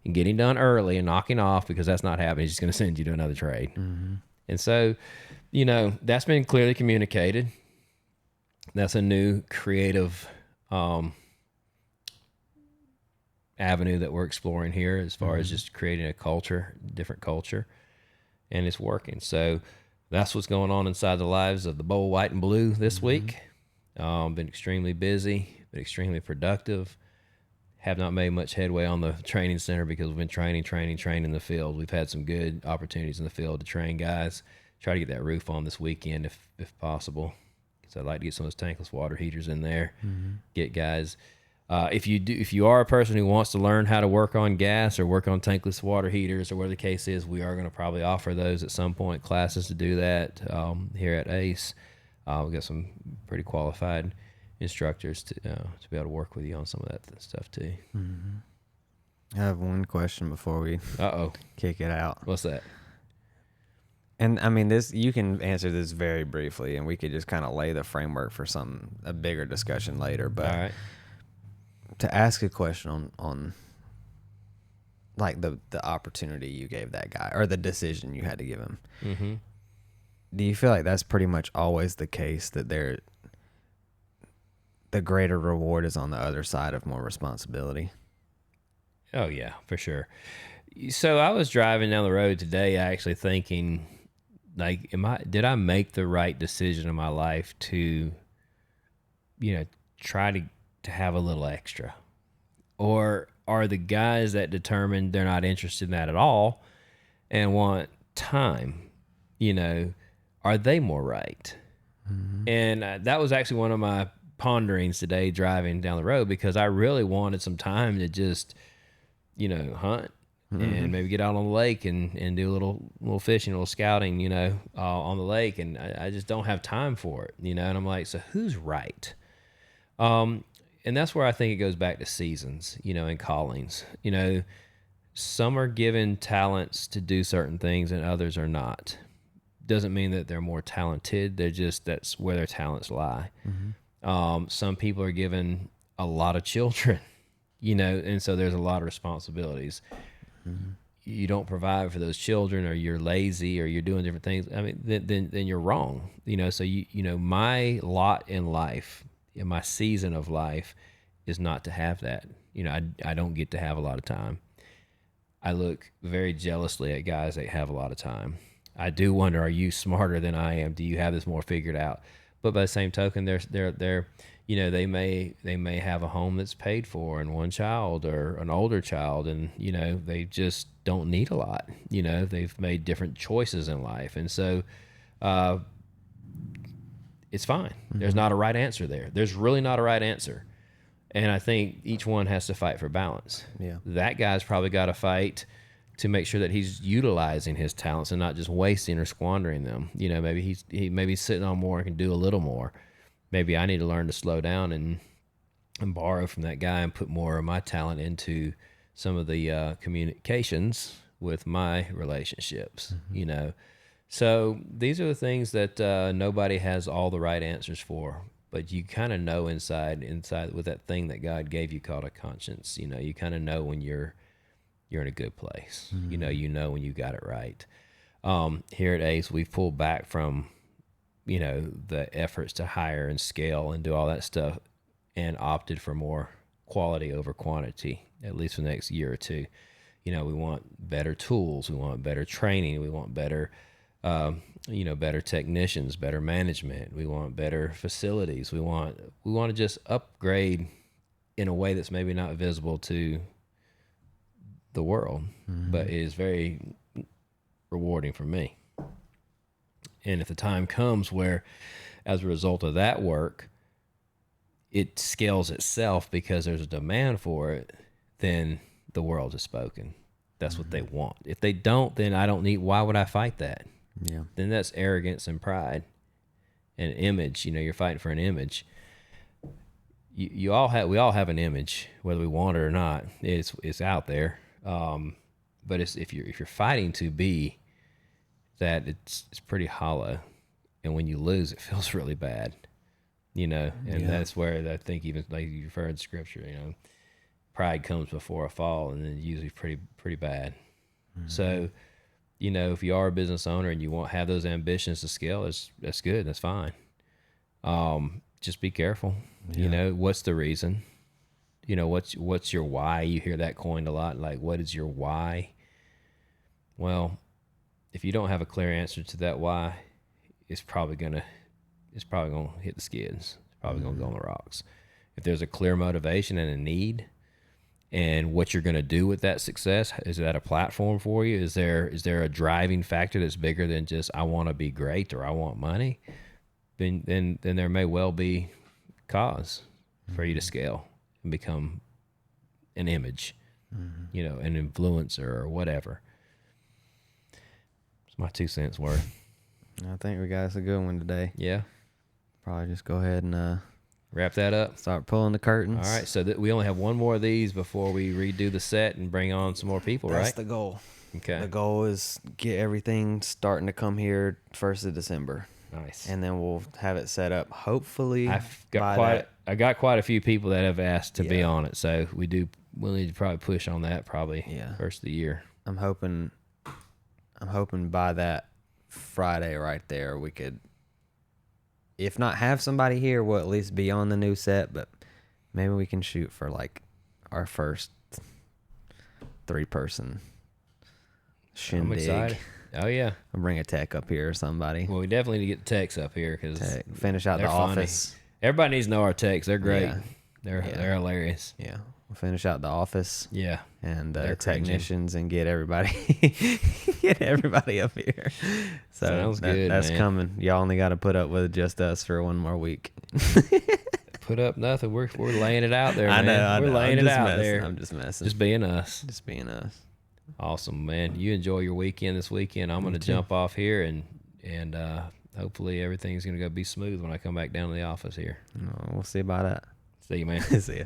in getting done early and knocking off because that's not happening. He's just going to send you to another trade. And so, that's been clearly communicated. That's a new creative avenue that we're exploring here as far as just creating a culture, different culture, and it's working. So that's what's going on inside the lives of the Bowl White and Blue this week. Been extremely busy, been extremely productive. Have not made much headway on the training center because we've been training in the field. We've had some good opportunities in the field to train guys. Try to get that roof on this weekend if possible. So I'd like to get some of those tankless water heaters in there. Get guys. If you are a person who wants to learn how to work on gas or work on tankless water heaters or whatever the case is, we are going to probably offer those at some point, classes to do that here at ACE. We've got some pretty qualified instructors to be able to work with you on some of that stuff too. I have one question before we kick it out. What's that? And I mean, you can answer this very briefly, and we could just kind of lay the framework for a bigger discussion later. But all right. To ask a question on like the opportunity you gave that guy or the decision you had to give him, do you feel like that's pretty much always the case, that the greater reward is on the other side of more responsibility? Oh yeah, for sure. So I was driving down the road today actually thinking, like, did I make the right decision in my life to, try to have a little extra? Or are the guys that determined they're not interested in that at all and want time, are they more right? And that was actually one of my ponderings today driving down the road, because I really wanted some time to just, hunt and maybe get out on the lake and do a little fishing, a little scouting, on the lake. And I just don't have time for it, and I'm like, so who's right? And that's where I think it goes back to seasons, and callings. Some are given talents to do certain things and others are not. Doesn't mean that they're more talented. That's where their talents lie. Some people are given a lot of children, and so there's a lot of responsibilities. You don't provide for those children, or you're lazy, or you're doing different things. I mean, then you're wrong. So my lot in life, in my season of life, is not to have that. I don't get to have a lot of time. I look very jealously at guys that have a lot of time. I do wonder, are you smarter than I am? Do you have this more figured out? But by the same token, they may have a home that's paid for and one child or an older child, and they just don't need a lot. They've made different choices in life, and so it's fine. There's not a right answer there. There's really not a right answer. And I think each one has to fight for balance. Yeah. That guy's probably got to fight to make sure that he's utilizing his talents and not just wasting or squandering them. Maybe he's sitting on more and can do a little more. Maybe I need to learn to slow down and borrow from that guy and put more of my talent into some of the communications with my relationships. So these are the things that nobody has all the right answers for, but you kind of know inside with that thing that God gave you called a conscience. You know, you kind of know when you're in a good place. You know when you got it right. Here at Ace, we've pulled back from, the efforts to hire and scale and do all that stuff, and opted for more quality over quantity, at least for the next year or two. We want better tools, we want better training, we want better, better technicians, better management, we want better facilities, we want to just upgrade in a way that's maybe not visible to the world, but it is very rewarding for me. And if the time comes where, as a result of that work, it scales itself because there's a demand for it, then the world has spoken. That's what they want. If they don't, then why would I fight that? Yeah. Then that's arrogance and pride and image. You're fighting for an image. We all have an image, whether we want it or not. It's out there. But if you're fighting to be that, it's pretty hollow. And when you lose, it feels really bad. That's where I think, even like you've heard scripture, pride comes before a fall, and then usually pretty bad. So, if you are a business owner and you won't have those ambitions to scale, that's good. That's fine. Just be careful. Yeah. What's the reason? What's your why? You hear that coined a lot. Like, what is your why? Well, if you don't have a clear answer to that why, it's probably gonna hit the skids. It's probably gonna go on the rocks. If there's a clear motivation and a need, and what you're gonna do with that success, is that a platform for you? Is there a driving factor that's bigger than just I want to be great or I want money? Then there may well be cause for you to scale and become an image, an influencer or whatever. It's my 2 cents worth. I think we got us a good one today. Yeah. Probably just go ahead and Wrap that up. start pulling the curtains. All right. So we only have one more of these before we redo the set and bring on some more people, That's right? the goal. Okay. The goal is get everything starting to come here 1st of December. Nice. And then we'll have it set up, hopefully. I got quite a few people that have asked to be Yeah. on it, so we'll need to probably push on that first of the year. I'm hoping by that Friday right there we could, if not have somebody here, we'll at least be on the new set, but maybe we can shoot for like our first 3-person shindig. I'm excited. Oh yeah. I'll bring a tech up here or somebody. Well, we definitely need to get the techs up here because Finish out the they're funny. office. Everybody needs to know our techs. They're great. Yeah. They're hilarious. Yeah. We'll finish out the office. Yeah. And They're technicians and get everybody up here. So Sounds good, that's man. coming. Y'all only got to put up with just us for one more week. Put up nothing. We're laying it out there, I man. know. We're laying I'm it just out messing. there. I'm just messing. Just being us. Just being us. Awesome, man. You enjoy your weekend this weekend. I'm going to jump off here and hopefully everything's going to go be smooth when I come back down to the office here. We'll see about that. See you, man. See ya.